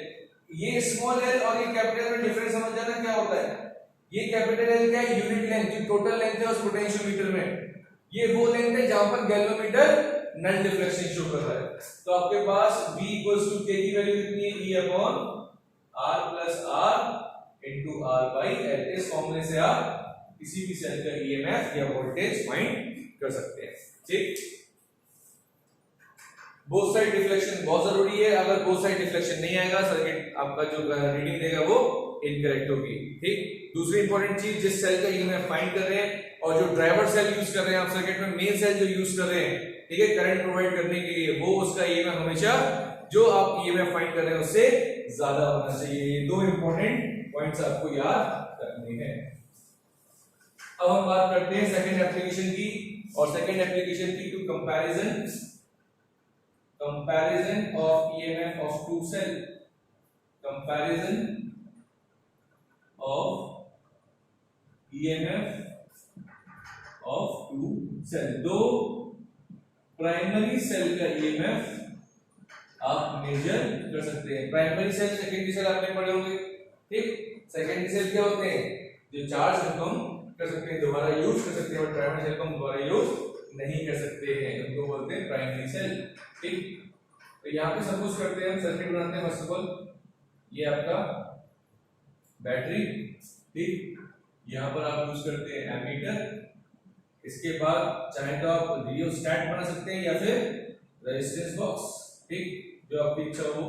ये स्मॉल l और ये कैपिटल में डिफरेंस समझ जाना क्या होता है। ये कैपिटल L क्या है, यूनिट लेंथ, जो टोटल लेंथ है उस पोटेंशियोमीटर में। ये वो लेंथ है जहां पर गैल्वेनोमीटर नल डिफ्लेक्शन शो कर रहा है। तो आपके पास V इक्वल्स टू K की वैल्यू कितनी है, E upon R plus R into R by L। इस फॉर्मूले से आप किसी भी सेल का ईएमएफ या वोल्टेज फाइंड कर सकते हैं। ठीक, बोथ साइड डिफ्लेक्शन बहुत जरूरी है। अगर बोथ साइड डिफ्लेक्शन नहीं आएगा, सर्किट आपका जो रीडिंग देगा वो इनकरेक्ट होगी। ठीक, दूसरी इंपॉर्टेंट चीज, जिस सेल का ईएमएफ फाइंड कर रहे हैं और जो ड्राइवर सेल यूज कर रहे हैं आप सर्किट में, मेन सेल जो यूज कर रहे हैं, ठीक है, करंट प्रोवाइड करने के लिए, वो उसका ईएमएफ हमेशा जो आप ईएमएफ फाइंड कर रहे हैं उससे ज्यादा होना चाहिए। ये दो इंपॉर्टेंट पॉइंट्स आपको याद रखने हैं। अब हम बात करते हैं सेकंड एप्लीकेशन की, और सेकंड एप्लीकेशन की to comparison of EMF of two cell. Comparison of EMF of two cell. दो प्राइमरी सेल का ईएमएफ आप मेजर कर सकते हैं। प्राइमरी सेल, सेकेंडरी सेल आपने पढ़े होंगे। ठीक, सेकेंडरी सेल क्या होते हैं, जो चार्ज को हम कर सकते हैं, दोबारा यूज कर सकते हैं, और प्राइमरी सेल को हम दोबारा यूज नहीं कर सकते हैं, उनको बोलते हैं प्राइमरी सेल। ठीक, तो यहाँ पे सपोज करते हैं हम सर्किट बनाते हैं। फर्स्ट ऑफ ऑल ये आपका बैटरी, ठीक, यहाँ पर आप यूज करते हैं एमीटर। इसके बाद चाहे तो आप रियोस्टैट बना सकते हैं या फिर रेजिस्टेंस बॉक्स, ठीक, जो आपकी इच्छा हो,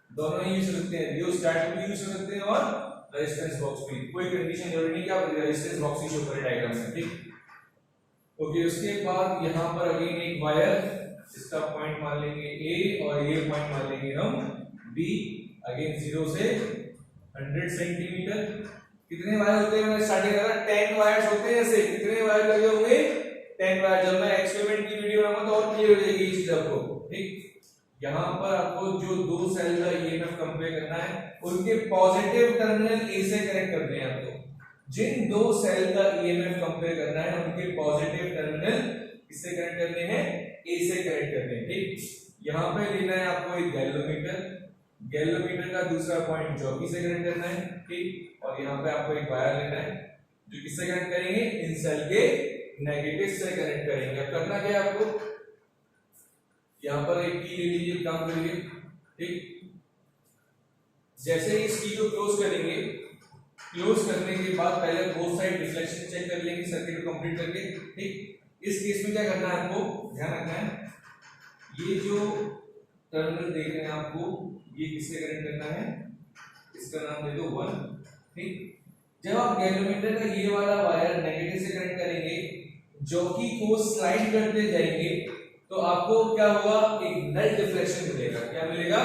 दोनों ही यूज कर सकते हैं। रियोस्टैट भी यूज कर सकते हैं और रेजिस्टेंस बॉक्स भी। कोई कंडीशन जरूरी नहीं कि आप रेजिस्टेंस बॉक्स ही शो करें डायग्राम में। ठीक, ओके। उसके बाद यहाँ पर अगेन एक वायर, इसका पॉइंट मान लेंगे A और ये पॉइंट मान लेंगे हम B। अगेन 0 से 100 सेंटीमीटर। कितने वायर होते हैं, मैंने स्टार्टिंग करा 10 वायर्स होते हैं। ऐसे कितने वायर लगे होंगे, 10 वायर। जब मैं एक्सपेरिमेंट की वीडियो बनाऊंगा तो और क्लियर हो जाएगी ये चीज आपको। ठीक, यहाँ पर आपको जो दो सेल का ईएमएफ कंपेयर करना है उनके पॉजिटिव टर्मिनल ए से कनेक्ट करने हैं आपको। जिन दो सेल का ईएमएफ कंपेयर करना है उनके पॉजिटिव टर्मिनल किससे कनेक्ट करने हैं, ए से कनेक्ट करने हैं। ठीक, यहाँ पे लेना है आपको एक गैल्वेनोमीटर, गैल्वेनोमीटर का दूसरा पॉइंट जॉकी से कनेक्ट करना है। ठीक, और यहाँ पे आपको एक वायर लेना है जो किससे कनेक्ट करेंगे, इन सेल के नेगेटिव से कनेक्ट करेंगे। अब करना क्या है आपको, यहाँ पर एक की ले लीजिए, काम करिए। ठीक, जैसे ही इस की को क्लोज करेंगे, क्लोज करने के बाद पहले बोथ साइड रिफ्लेक्शन चेक कर लेंगे सर्किट को कंप्लीट करके। ठीक, इस केस में क्या करना है आपको ध्यान रखना है, ये जो टर्मिनल देख रहे हैं आपको, ये किससे कनेक्ट करना है, इसका नाम दे दो 1। ठीक, जब आप गैल्वेनोमीटर का ये वाला वायर नेगेटिव से कनेक्ट करेंगे, जॉकी को स्लाइड करते जाएंगे तो आपको क्या होगा, एक नल डिफ्लेक्शन मिलेगा। क्या मिलेगा,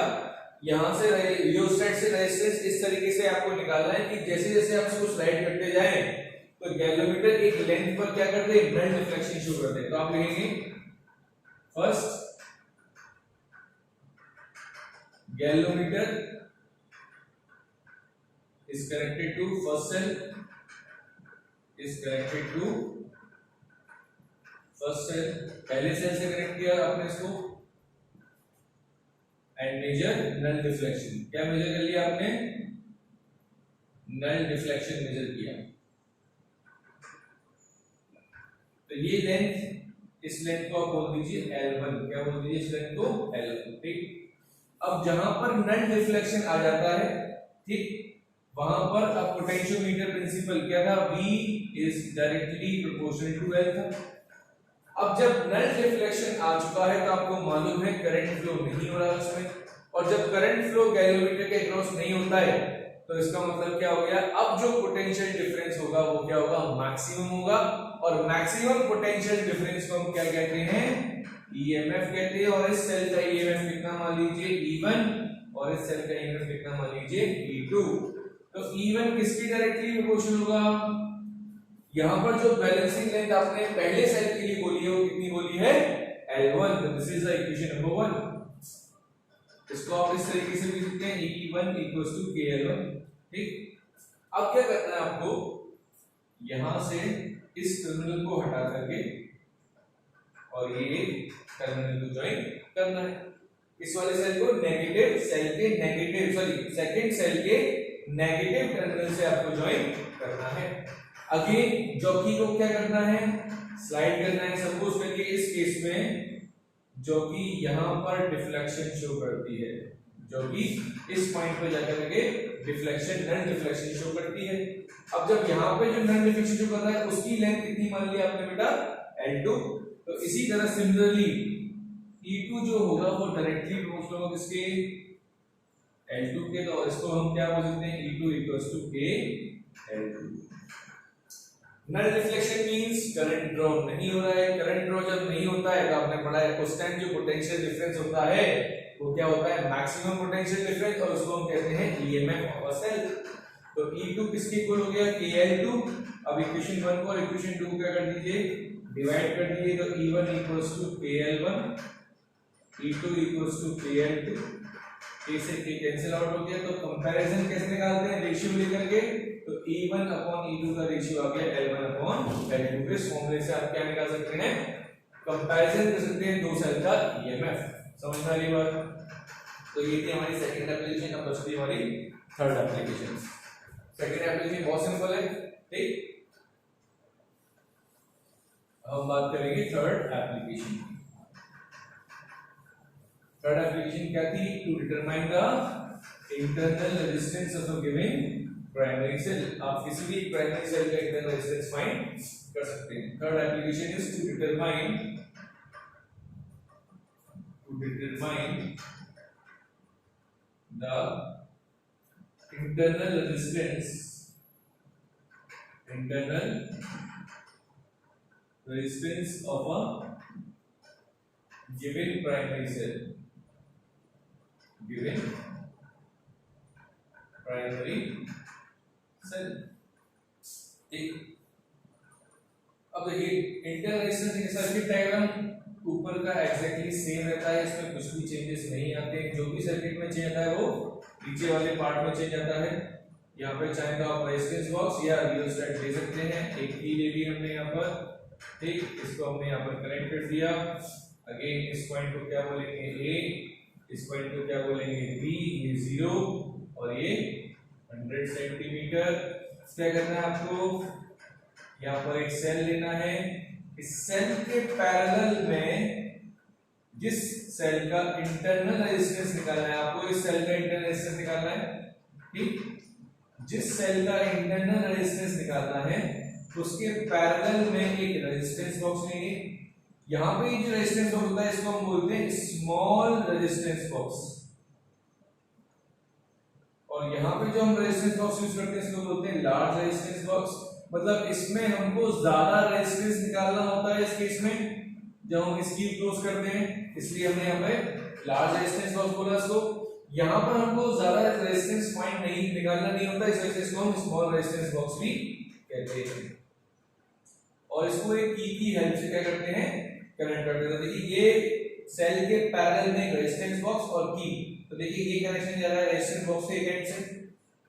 यहां से रियोस्टेट से रेजिस्टेंस इस तरीके से आपको निकालना है कि जैसे जैसे आप इसको स्लाइड करते जाएं तो गैल्वेनोमीटर एक लेंथ पर क्या करते हैं, नल डिफ्लेक्शन शुरू करते हैं। तो आप लिखेंगे first galvanometer is connected to first cell, is connected to first cell, पहले सेल से कनेक्ट किया आपने इसको, एंड मेजर नल डिफ्लेक्शन। क्या मेजर कर लिया आपने, नल डिफ्लेक्शन मेजर किया। तो ये लेंथ, इस लेंथ को आप बोल दीजिए L1। क्या बोल दीजिए इस लेंथ को, L1। ठीक, अब जहां पर नल डिफ्लेक्शन आ जाता है, ठीक, वहां पर अब पोटेंशियोमीटर प्रिंसिपल क्या था, V is directly proportional to L था। अब जब नल डिफ्लेक्शन आ चुका है तो आपको मालूम है करंट फ्लो नहीं हो रहा है उसमें, और जब करंट फ्लो गैल्वेनोमीटर के अक्रॉस नहीं होता है तो इसका मतलब क्या हो गया, अब जो पोटेंशियल डिफरेंस होगा वो क्या होगा, मैक्सिमम होगा। और मैक्सिमम पोटेंशियल डिफरेंस को हम क्या कहते हैं, ईएमएफ कहते हैं। और इस सेल का ईएमएफ कितना मान लीजिए, E1, और इस सेल का ईएमएफ कितना मान लीजिए, E2। तो E1 किसकी डायरेक्टली प्रोपोर्शनल होगा, यहां पर जो बैलेंसिंग लेंथ आपने पहले सेल के लिए बोली है वो कितनी बोली है, L1। तो this is the equation number 1। इसको आप इस तरीके से लिख सकते हैं, E1 KL1। ठीक, अब क्या करना है आपको, यहां से इस टर्मिनल को हटा करके और ये टर्मिनल को ज्वाइन करना है। इस वाले सेल को नेगेटिव सेल के नेगेटिव, सॉरी सेकंड सेल के नेगेटिव टर्मिनल से आपको ज्वाइन करना है। अगेन जॉकी को क्या करना है, स्लाइड करना है। सपोज करिए इस केस में जॉकी यहां पर डिफ्लेक्शन शो करती है, जॉकी इस पॉइंट पर जाकर के डिफ्लेक्शन, नन डिफ्लेक्शन शो करती है। अब जब यहां पे जो नन डिफ्लेक्शन शो कर रहा है उसकी लेंथ कितनी मान लिया आपने बेटा, L2। तो इसी तरह सिमिलरली E2 जो होगा वो डायरेक्टली प्रोपोर्शनल होगा किसके, L2 के। तो इसको हम क्या बोल सकते हैं, E2 K L2। Null deflection means current draw नहीं हो रहा है। करंट ड्रॉ जब नहीं होता है तो आपने पढ़ा है उस टाइम जो पोटेंशियल डिफरेंस होता है वो क्या होता है, मैक्सिमम पोटेंशियल डिफरेंस, और उसको हम कहते हैं ईएमएफ ऑफ अ सेल। तो E2 किसके इक्वल हो गया, KL2। अब इक्वेशन 1 को और इक्वेशन 2 को क्या कर दीजिए, डिवाइड कर दीजिए। तो E1 KL1, E2 KL2। K से K कैंसिल आउट हो गया। तो कंपैरिजन कैसे निकालते हैं, रेशियो लेकर के। तो E1 अपॉन E2 का रेशियो आ गया L1 अपॉन L2। इस फॉर्मूले से आप क्या निकाल सकते हैं, कंपैरिजन कर सकते हैं दो सेल का ईएमएफ। समझ में आ रही बात। तो ये थी हमारी सेकंड एप्लीकेशन। अब बचती हमारी थर्ड एप्लीकेशन। सेकंड एप्लीकेशन बहुत सिंपल है। ठीक, हम बात करेंगे थर्ड एप्लीकेशन। थर्ड एप्लीकेशन क्या थी, to determine the internal resistance of a given primary cell. आप किसी भी प्राइमरी सेल का इंटरनल रेजिस्टेंस फाइंड कर सकते हैं। Third application is to determine the internal resistance of a given primary cell, ठीक। अब देखिए इंटरनल रेजिस्टेंस की सर्किट डायग्राम ऊपर का एग्जैक्टली सेम रहता है, इसमें कुछ भी चेंजेस नहीं आते। जो भी सर्किट में चेंज आता है वो नीचे वाले पार्ट में चेंज आता है। यहाँ पे चाहे तो आप रेजिस्टेंस बॉक्स या रियोस्टेट ले सकते हैं। एक की ले ली हमने यहाँ पर, ठीक, इसको हमने यहाँ पर कनेक्ट कर दिया। अगेन इस पॉइंट को क्या बोलेंगे ए, इस पॉइंट को क्या बोलेंगे बी, ये 0 और ये 100 सेंटीमीटर। क्या करना है आपको, यहाँ पर एक सेल लेना है। इस सेल के पैरेलल में जिस सेल का इंटरनल रेजिस्टेंस निकालना है आपको, इस सेल का इंटरनल रेजिस्टेंस निकालना है, ठीक। जिस सेल का इंटरनल रेजिस्टेंस निकालना है उसके पैरेलल में एक रेजिस्टेंस बॉक्स लेंगे। यहाँ पे जो रेजिस्टेंस बॉक्स होता है इसको हम बोलते हैं स्मॉल रेजिस्टेंस बॉक्स, और यहाँ पे जो हम रेजिस्टेंस बॉक्स यूज करते हैं इसको बोलते हैं लार्ज रेजिस्टेंस बॉक्स। मतलब इसमें हमको ज्यादा रेजिस्टेंस निकालना होता है इस केस में जब हम इसकी क्लोज करते हैं, इसलिए हमने यहाँ पे लार्ज रेजिस्टेंस बॉक्स बोला इसको। यहाँ पर हमको ज्यादा रेजिस्टेंस पॉइंट नहीं निकालना नहीं होता, इस वजह से इसको हम स्मॉल रेजिस्टेंस बॉक्स भी कहते हैं। और इसको एक की हेल्प से क्या करते हैं, कनेक्ट करते हैं। देखिए ये सेल के पैरेलल में एक रेजिस्टेंस बॉक्स और की, तो देखिए ये कनेक्शन जा रहा है रेजिस्टेंस बॉक्स से एक एंड से,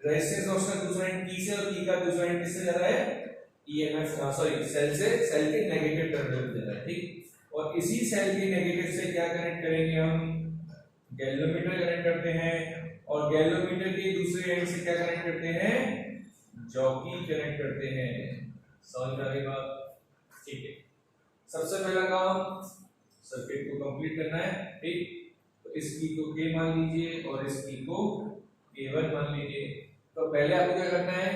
रेजिस्टेंस बॉक्स का दूसरा एंड की से और की का दूसरा एंड किससे जा रहा है, ईएमएफ सॉरी सेल से, सेल के नेगेटिव टर्मिनल पे जा रहा है, ठीक। और इसी सेल के नेगेटिव से क्या कनेक्ट करेंगे हम, गैल्वेनोमीटर कनेक्ट करते हैं। और गैल्वेनोमीटर के दूसरे एंड से क्या कनेक्ट करते हैं, जॉकी कनेक्ट करते हैं। समझ में आ गई बात, ठीक है। सबसे पहला काम सर्किट को कंप्लीट करना है, ठीक। तो इस की को K मान लीजिए और इस की को K1 मान लीजिए। तो पहले आपको क्या करना है,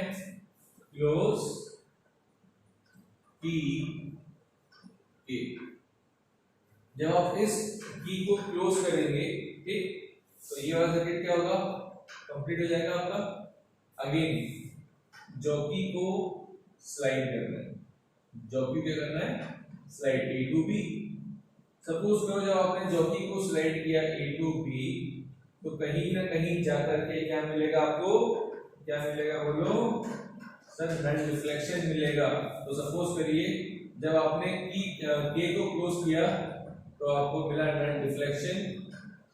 क्लोज की K। जब आप इस की को क्लोज करेंगे, ठीक, तो ये वाला सर्किट क्या होगा, कंप्लीट हो जाएगा आपका। अगेन जॉकी को स्लाइड करना है, जॉकी क्या करना है, slide A to B। Suppose करो जब आपने जॉकी को स्लाइड किया A to B, तो कहीं ना कहीं जाकर के क्या मिलेगा आपको, क्या मिलेगा बोलो सर, नल रिफ्लेक्शन मिलेगा। तो सपोज करिए जब आपने K को क्लोज किया तो आपको मिला नल रिफ्लेक्शन,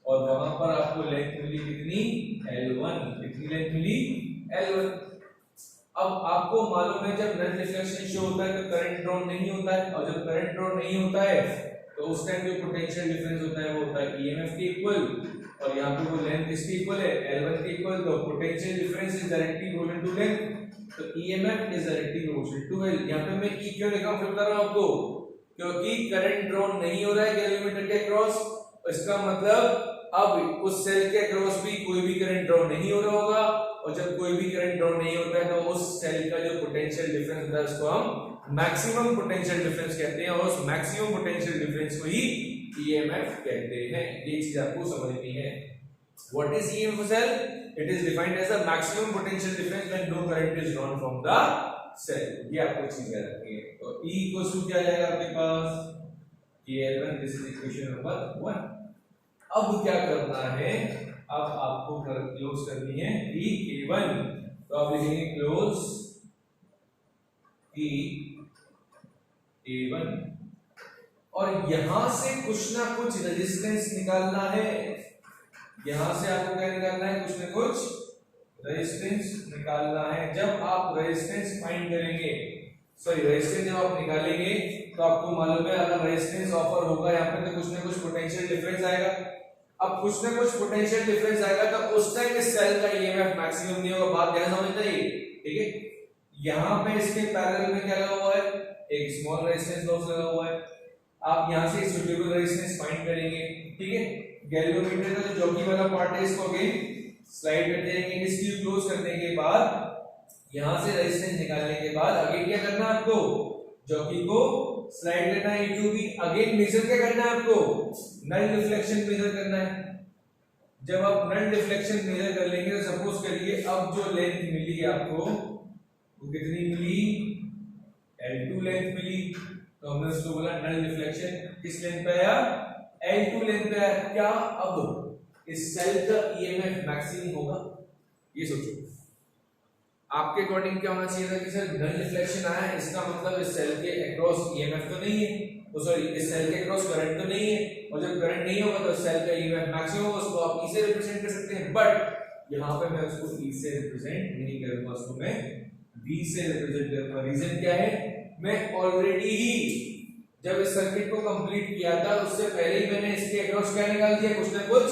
और वहां पर आपको लेंथ मिली कितनी, L1। कितनी लेंथ मिली, L1। अब आपको मालूम है जब नल रिफ्लेक्शन शो होता है तो करंट ड्रॉ नहीं होता है, और जब करंट ड्रॉ नहीं होता है तो उस टाइम जो पोटेंशियल डिफरेंस होता है वो होता है ईएमएफ के इक्वल, और यहाँ पे वो लेंथ किसके इक्वल है, L1 के इक्वल। तो potential difference is directly proportional to length, तो EMF is directly proportional to L। यहाँ पे मैं E क्यों लिखा हूँ फिर बता रहा हूँ आपको, क्योंकि करंट ड्रॉ नहीं हो रहा है गैल्वेनोमीटर के अक्रॉस, इसका मतलब अब उस सेल के अक्रॉस भी कोई भी करंट ड्रॉ नहीं हो रहा होगा, और जब कोई भी करंट ड्रॉ नहीं होता है तो उस सेल का जो पोटेंशियल डिफरेंस होता है उसको हम मैक्सिमम पोटेंशियल डिफरेंस कहते हैं, और उस मैक्सिमम पोटेंशियल डिफरेंस को ही ईएमएफ कहते हैं। ये चीज आपको समझनी है। What is EMF cell, it is defined as the maximum potential difference when no current is drawn from the cell. ये आपको चीज याद रखनी है। तो E इक्वल्स टू क्या आ जाएगा आपके पास, K_L1, this is equation number 1। अब क्या करना है, अब आपको क्लोज करनी है K1। तो आप लिखेंगे क्लोज K1, और यहां से कुछ ना कुछ रेजिस्टेंस निकालना है। यहां से आपको क्या निकालना है, कुछ ना कुछ रेजिस्टेंस निकालना है। जब आप रेजिस्टेंस फाइंड करेंगे, सॉरी रेजिस्टेंस जब आप निकालेंगे तो आपको मालूम है अगर रेजिस्टेंस ऑफर होगा यहाँ पे तो कुछ ना कुछ पोटेंशियल डिफरेंस आएगा। अब कुछ ना कुछ पोटेंशियल डिफरेंस आएगा तो उस टाइम इस सेल का ईएमएफ मैक्सिमम नहीं होगा। बात ध्यान समझना है, ठीक है। यहाँ पे इसके पैरेलल में क्या लगा हुआ है, एक स्मॉल रेजिस्टेंस बॉक्स लगा हुआ है। आप यहाँ से सुटेबल रेजिस्टेंस फाइंड करेंगे, ठीक है। गैल्वेनोमीटर का जो जॉकी वाला पार्ट है इसको अगेन स्लाइड कर देंगे। इसकी क्लोज करने के बाद यहाँ से रेजिस्टेंस निकालने के बाद अगेन क्या करना है आपको, जॉकी को स्लाइड करना है E to B। Again measure क्या करना है आपको, नल रिफ्लेक्शन मेजर करना है। जब आप नल रिफ्लेक्शन मेजर कर लेंगे तो सपोज करिए अब जो लेंथ मिली आपको वो कितनी मिली, L2 लेंथ मिली। तो हमने उसको बोला नल रिफ्लेक्शन किस लेंथ पे आया, L2 लेंथ पे आया। क्या अब इस सेल का ईएमएफ मैक्सिमम होगा, ये सोचो। आपके अकॉर्डिंग क्या होना चाहिए था कि सर नल डिफ्लेक्शन आया है, इसका मतलब इस सेल के अक्रॉस ईएमएफ तो नहीं है, तो सॉरी इस सेल के अक्रॉस करंट तो नहीं है, और जब करंट नहीं होगा तो सेल का ईएमएफ मैक्सिमम होगा, उसको आप ई से रिप्रेजेंट कर सकते हैं। बट यहाँ पे मैं उसको ई से रिप्रेजेंट नहीं करूंगा, उसको मैं वी से रिप्रेजेंट करूंगा। रीजन क्या है, मैं ऑलरेडी ही जब इस सर्किट को कंप्लीट किया था उससे पहले ही मैंने इसके अक्रॉस क्या निकाल दिया, कुछ ना कुछ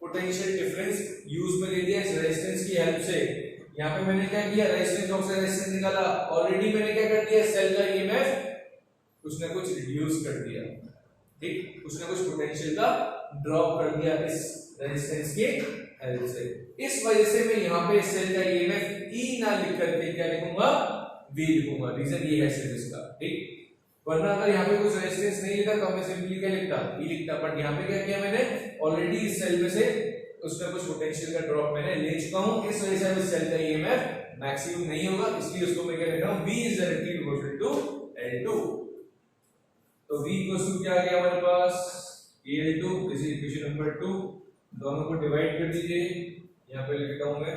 पोटेंशियल डिफरेंस यूज में ले लिया इस रेजिस्टेंस की हेल्प से। यहाँ पे मैंने क्या किया, रेजिस्टेंस ऑफ रेजिस्टेंस निकाला, ऑलरेडी मैंने क्या कर दिया, सेल का ईएमएफ कुछ ना कुछ रिड्यूस कर दिया, ठीक, कुछ ना कुछ पोटेंशियल का ड्रॉप कर दिया इस रेजिस्टेंस के हेल्प से। इस वजह से मैं यहाँ पे सेल का ईएमएफ ई ना लिख करके क्या लिखूंगा, वी लिखूंगा। रीजन ये है सिर्फ इसका, ठीक। वरना अगर यहाँ पे कुछ रेजिस्टेंस नहीं लिखा तो मैं सिंपली क्या लिखता, ई लिखता। बट यहाँ पे क्या किया मैंने, ऑलरेडी इस सेल में से उसका कुछ पोटेंशियल का ड्रॉप मैंने ले चुका हूं, इस वजह से इस सेल का ईएमएफ मैक्सिमम नहीं होगा, इसलिए उसको मैं क्या लिख रहा हूं, V is directly proportional to L2। तो V इक्वल्स टू क्या आ गया हमारे पास, L2, this is equation number 2। दोनों को डिवाइड कर दीजिए, यहां पे लिखता हूं मैं,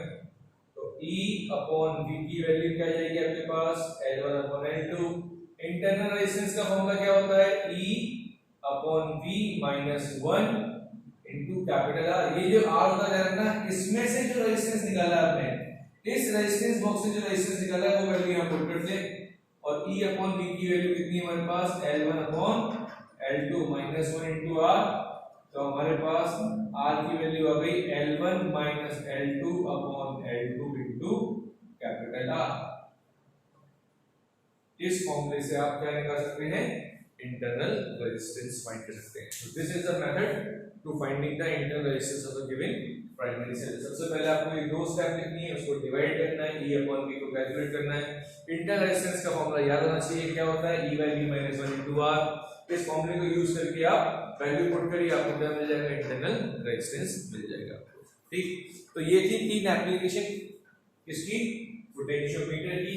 तो E अपॉन V की वैल्यू क्या आ जाएगी आपके पास, L1 upon L2। Internal resistance का फॉर्मूला क्या होता है, E upon V minus 1 into capital R. ये जो आर होता जा रहा है ना, इसमें से जो रेजिस्टेंस निकाला आपने, इस रेजिस्टेंस बॉक्स से जो रेजिस्टेंस निकाला है वो वैल्यू यहां पुट कर दे। और E अपॉन V की वैल्यू कितनी है हमारे पास, L1 upon L2 minus 1 into R। तो हमारे पास R की वैल्यू आ गई L1 minus L2 upon L2 into capital R। इस फॉर्मूले से आप क्या निकाल सकते हैं, इंटरनल रेजिस्टेंस फाइंड कर सकते हैं। So this is the method to finding the internal resistance of a given primary cell। सबसे पहले आपको ये दो स्टेप लिखनी है, उसको डिवाइड करना है, E अपॉन V को कैलकुलेट करना है। इंटरनल रेजिस्टेंस का फॉर्मूला याद होना चाहिए, क्या होता है, E by V minus 1 into R। इस फॉर्मूले को यूज करके आप वैल्यू पुट करिए, आपको क्या मिल जाएगा, इंटरनल रेजिस्टेंस मिल जाएगा, ठीक। तो ये थी तीन एप्लीकेशन किसकी, पोटेंशियोमीटर की।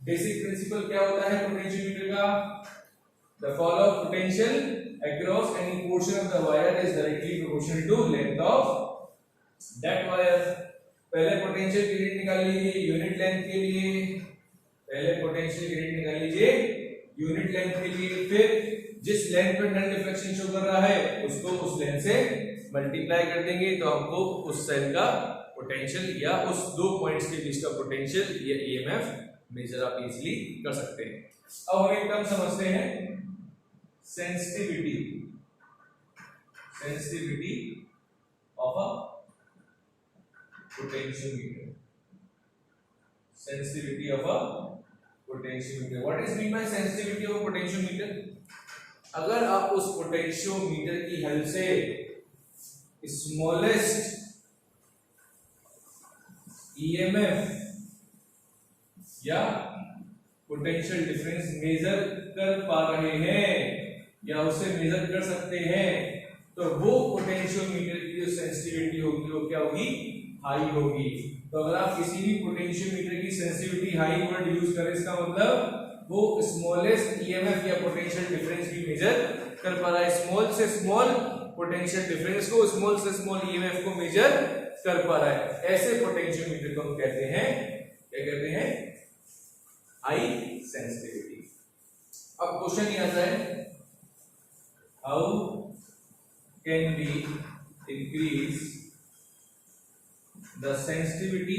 बेसिक प्रिंसिपल क्या होता है पोटेंशियोमीटर का, the fall of potential across any portion of the wire is directly proportional to length of that wire। पहले पोटेंशियल ग्रेडियंट निकाल लीजिए यूनिट लेंथ के लिए, पहले पोटेंशियल ग्रेडियंट निकाल लीजिए यूनिट लेंथ के लिए, फिर जिस लेंथ पर नल डिफ्लेक्शन शो कर रहा है उसको उस लेंथ से मल्टीप्लाई कर देंगे, तो हमको उस सेल का पोटेंशियल या उस दो पॉइंट्स के बीच का पोटेंशियल या ईएमएफ मेजर आप इजीली कर सकते हैं। अब हम एक टर्म समझते हैं, sensitivity of a potentiometer। sensitivity of a potentiometer, what is mean by sensitivity of a potentiometer? अगर आप उस पोटेंशियोमीटर की हेल्प से स्मॉलेस्ट ईएमएफ या पोटेंशियल डिफरेंस मेजर कर पा रहे हैं या उसे मेजर कर सकते हैं, तो वो पोटेंशियोमीटर की जो सेंसिटिविटी होगी वो क्या होगी, हाई होगी। तो अगर आप किसी भी पोटेंशियोमीटर की सेंसिटिविटी हाई वर्ड यूज करें, इसका मतलब वो स्मॉलेस्ट ईएमएफ या पोटेंशियल डिफरेंस भी मेजर कर पा रहा है। स्मॉल से स्मॉल पोटेंशियल डिफरेंस को, स्मॉल से स्मॉल ईएमएफ को मेजर कर पा रहा है। ऐसे पोटेंशियोमीटर को हम कहते हैं, क्या कहते हैं, हाई सेंसिटिविटी। अब क्वेश्चन ये आता है, how can we increase the sensitivity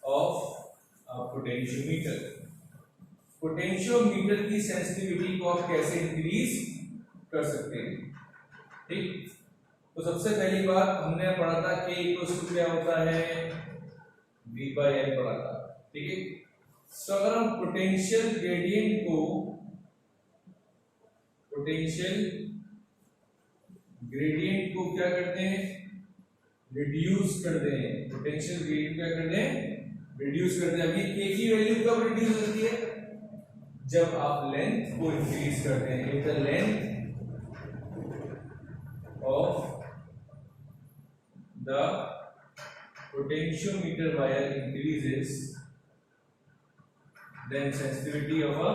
of a potentiometer. Potentiometer की सेंसिटिविटी को आप कैसे इंक्रीज कर सकते हैं, ठीक। तो सबसे पहली बात हमने पढ़ा था K इक्वल्स टू क्या होता है, V by L पढ़ा था, ठीक है। तो अगर हम पोटेंशियल ग्रेडियंट को क्या करते हैं, रिड्यूस कर दें, पोटेंशियल ग्रेडियंट क्या करते हैं, रिड्यूस कर दें। अभी K की वैल्यू कब रिड्यूस होती है, जब आप लेंथ को इंक्रीज करते हैं। If the length of the potentiometer wire increases, then sensitivity of a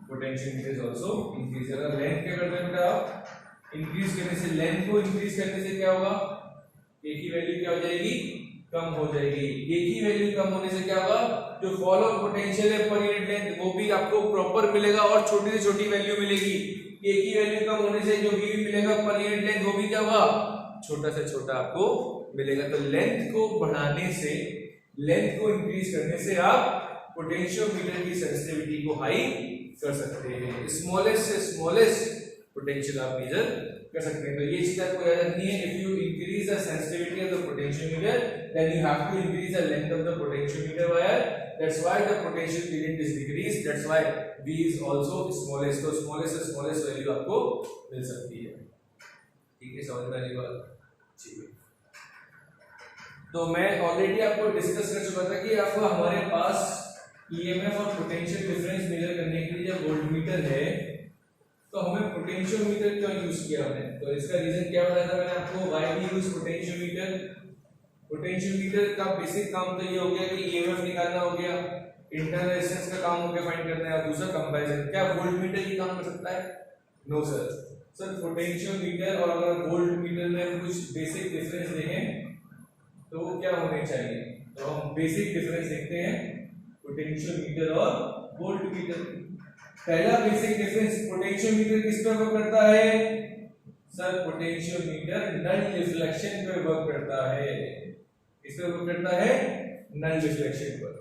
potentiometer is also increases। अगर लेंथ क्या करते हैं बेटा, आप इंक्रीज करने से, लेंथ को इंक्रीज करने से क्या होगा, K की वैल्यू क्या हो जाएगी, कम हो जाएगी। एक ही वैल्यू कम होने से क्या होगा, जो फॉल ऑफ पोटेंशियल है पर यूनिट लेंथ वो भी आपको प्रॉपर मिलेगा और छोटी से छोटी वैल्यू मिलेगी। एक ही वैल्यू कम होने से जो भी मिलेगा पर यूनिट लेंथ वो भी क्या होगा, छोटा से छोटा आपको मिलेगा। तो लेंथ को बढ़ाने से, लेंथ को इंक्रीज करने से आप पोटेंशियोमीटर की सेंसिटिविटी को हाई कर सकते हैं। स्मॉलेस्ट से स्मॉलेस्ट पोटेंशियल आप मेजर कर सकते हैं। तो ये चीज आपको याद रखनी है। If you increase the sensitivity of the potentiometer then you have to increase the length of the potentiometer wire. That's why the potential gradient is decrease, that's why V is also smallest. तो smallest से smallest value आपको मिल सकती है। ठीक है, समझ में आ रही बात? ठीक है, तो मैं ऑलरेडी आपको डिस्कस कर चुका था कि आपको हमारे पास ईएमएफ और पोटेंशियल डिफरेंस मेजर करने के लिए जब वोल्टमीटर है तो हमें पोटेंशियोमीटर क्यों यूज किया हमने, तो इसका रीजन क्या बताया था मैंने आपको, why we use potentiometer. Potentiometer का बेसिक काम तो ये हो गया कि ईएमएफ निकालना हो गया, इंटरनल रेजिस्टेंस का काम हो गया फाइंड करना है, और दूसरा कंपैरिजन। क्या वोल्टमीटर ये काम कर सकता है? No sir. सर पोटेंशियोमीटर और अगर वोल्टमीटर में कुछ बेसिक डिफरेंस देखें तो वो क्या होने चाहिए, तो हम बेसिक डिफरेंस देखते हैं पोटेंशियोमीटर और वोल्टमीटर। पहला बेसिक डिफरेंस, पोटेंशियोमीटर किस पर वर्क करता है? सर पोटेंशियोमीटर नल डिफ्लेक्शन पर वर्क करता है। किस पर वर्क करता है? नल डिफ्लेक्शन पर।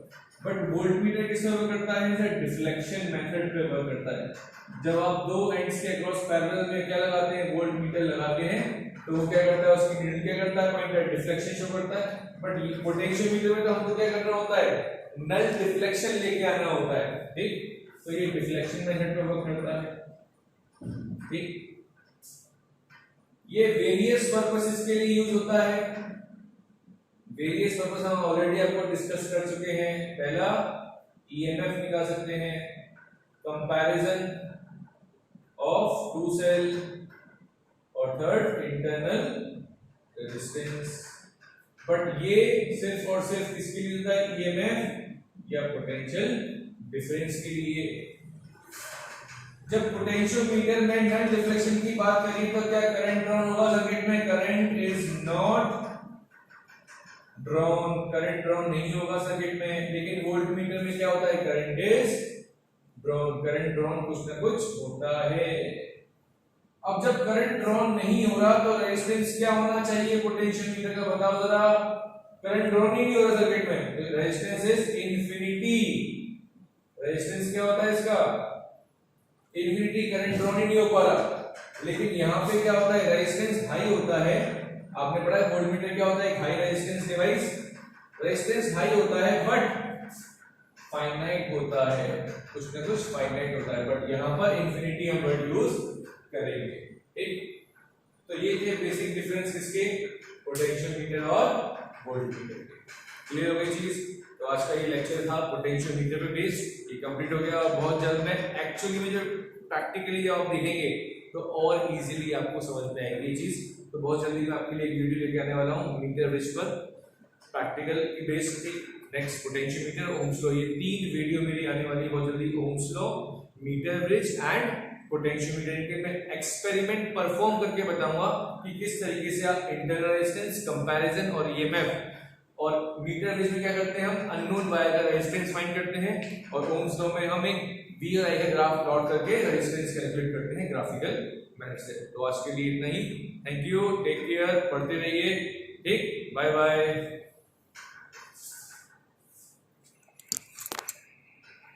बट वोल्टमीटर किस पर वर्क करता है? सर डिफ्लेक्शन मेथड पे वर्क करता है। जब आप दो एंड्स के अक्रॉस पैरेलल में क्या लगाते हैं, वोल्टमीटर लगाते हैं, तो वो क्या करता है, उसकी नीडल क्या करता है, पॉइंटर डिफ्लेक्शन शो करता है। बट पोटेंशियोमीटर में तो हमको क्या करना होता है, नल डिफ्लेक्शन लेके आना होता है। ठीक, तो ये डिफ्लेक्शन मेथड पे वर्क करता है। ठीक, ये वेरियस पर्पसेस के लिए यूज होता है। वेरियस पर्पस हम ऑलरेडी आपको डिस्कस कर चुके हैं। पहला ईएमएफ निकाल सकते हैं, कंपैरिजन ऑफ टू सेल, और थर्ड इंटरनल रेजिस्टेंस। बट ये सिर्फ और सिर्फ किसके लिए होता है, ईएमएफ या पोटेंशियल डिफरेंस के लिए। जब पोटेंशियोमीटर में नल डिफ्लेक्शन की बात करें तो क्या करंट ड्रॉन होगा सर्किट में? Current is not drawn, current drawn नहीं होगा सर्किट में। लेकिन वोल्टमीटर में क्या होता है, current is drawn, current drawn कुछ ना कुछ होता है। अब जब करंट ड्रॉन नहीं हो रहा तो रेजिस्टेंस क्या होना चाहिए पोटेंशियोमीटर का, बताओ जरा। करंट ड्रॉन ही नहीं हो रहा सर्किट में, तो रेजिस्टेंस इज इंफिनिटी। रेजिस्टेंस क्या होता है इसका, इंफिनिटी। करंट ड्रॉन ही नहीं हो पा रहा। लेकिन यहाँ पे क्या होता है, रेजिस्टेंस हाई होता है। आपने पढ़ा है वोल्टमीटर क्या होता है, एक high resistance device. Resistance high होता है बट फाइनाइट होता है, कुछ ना कुछ फाइनाइट होता है। बट यहाँ पर इंफिनिटी हम वर्ड यूज करेंगे। ठीक, तो ये थे बेसिक डिफरेंस किसके, पोटेंशियोमीटर और वोल्टमीटर के। क्लियर हो गई चीज? तो आज का ये लेक्चर था पोटेंशियोमीटर पे बेस्ड, ये कंप्लीट हो गया। और बहुत जल्द में एक्चुअली में जो प्रैक्टिकली जब आप देखेंगे तो और इजीली आपको समझ में आएगी ये चीज। तो बहुत जल्दी मैं आपके लिए एक वीडियो लेके आने वाला हूँ मीटर ब्रिज पर, प्रैक्टिकल की बेस्ड थी। नेक्स्ट पोटेंशियोमीटर, ओम्स लॉ, ये 3 वीडियो मेरी आने वाली है बहुत जल्दी। Ohm's law, meter bridge and potentiometer के मैं एक्सपेरिमेंट परफॉर्म करके बताऊंगा कि किस तरीके से आप इंटरनल रेजिस्टेंस, कंपैरिजन और ईएमएफ, और मीटर ब्रिज में क्या करते हैं, हम अननोन वायर का रेजिस्टेंस फाइंड करते हैं, और ओम्स लॉ में हम एक V और I का ग्राफ प्लॉट करके रेजिस्टेंस कैलकुलेट करते हैं ग्राफिकल मेथड से। तो आज के लिए इतना ही। थैंक यू, टेक केयर, पढ़ते रहिए। ठीक, बाय बाय।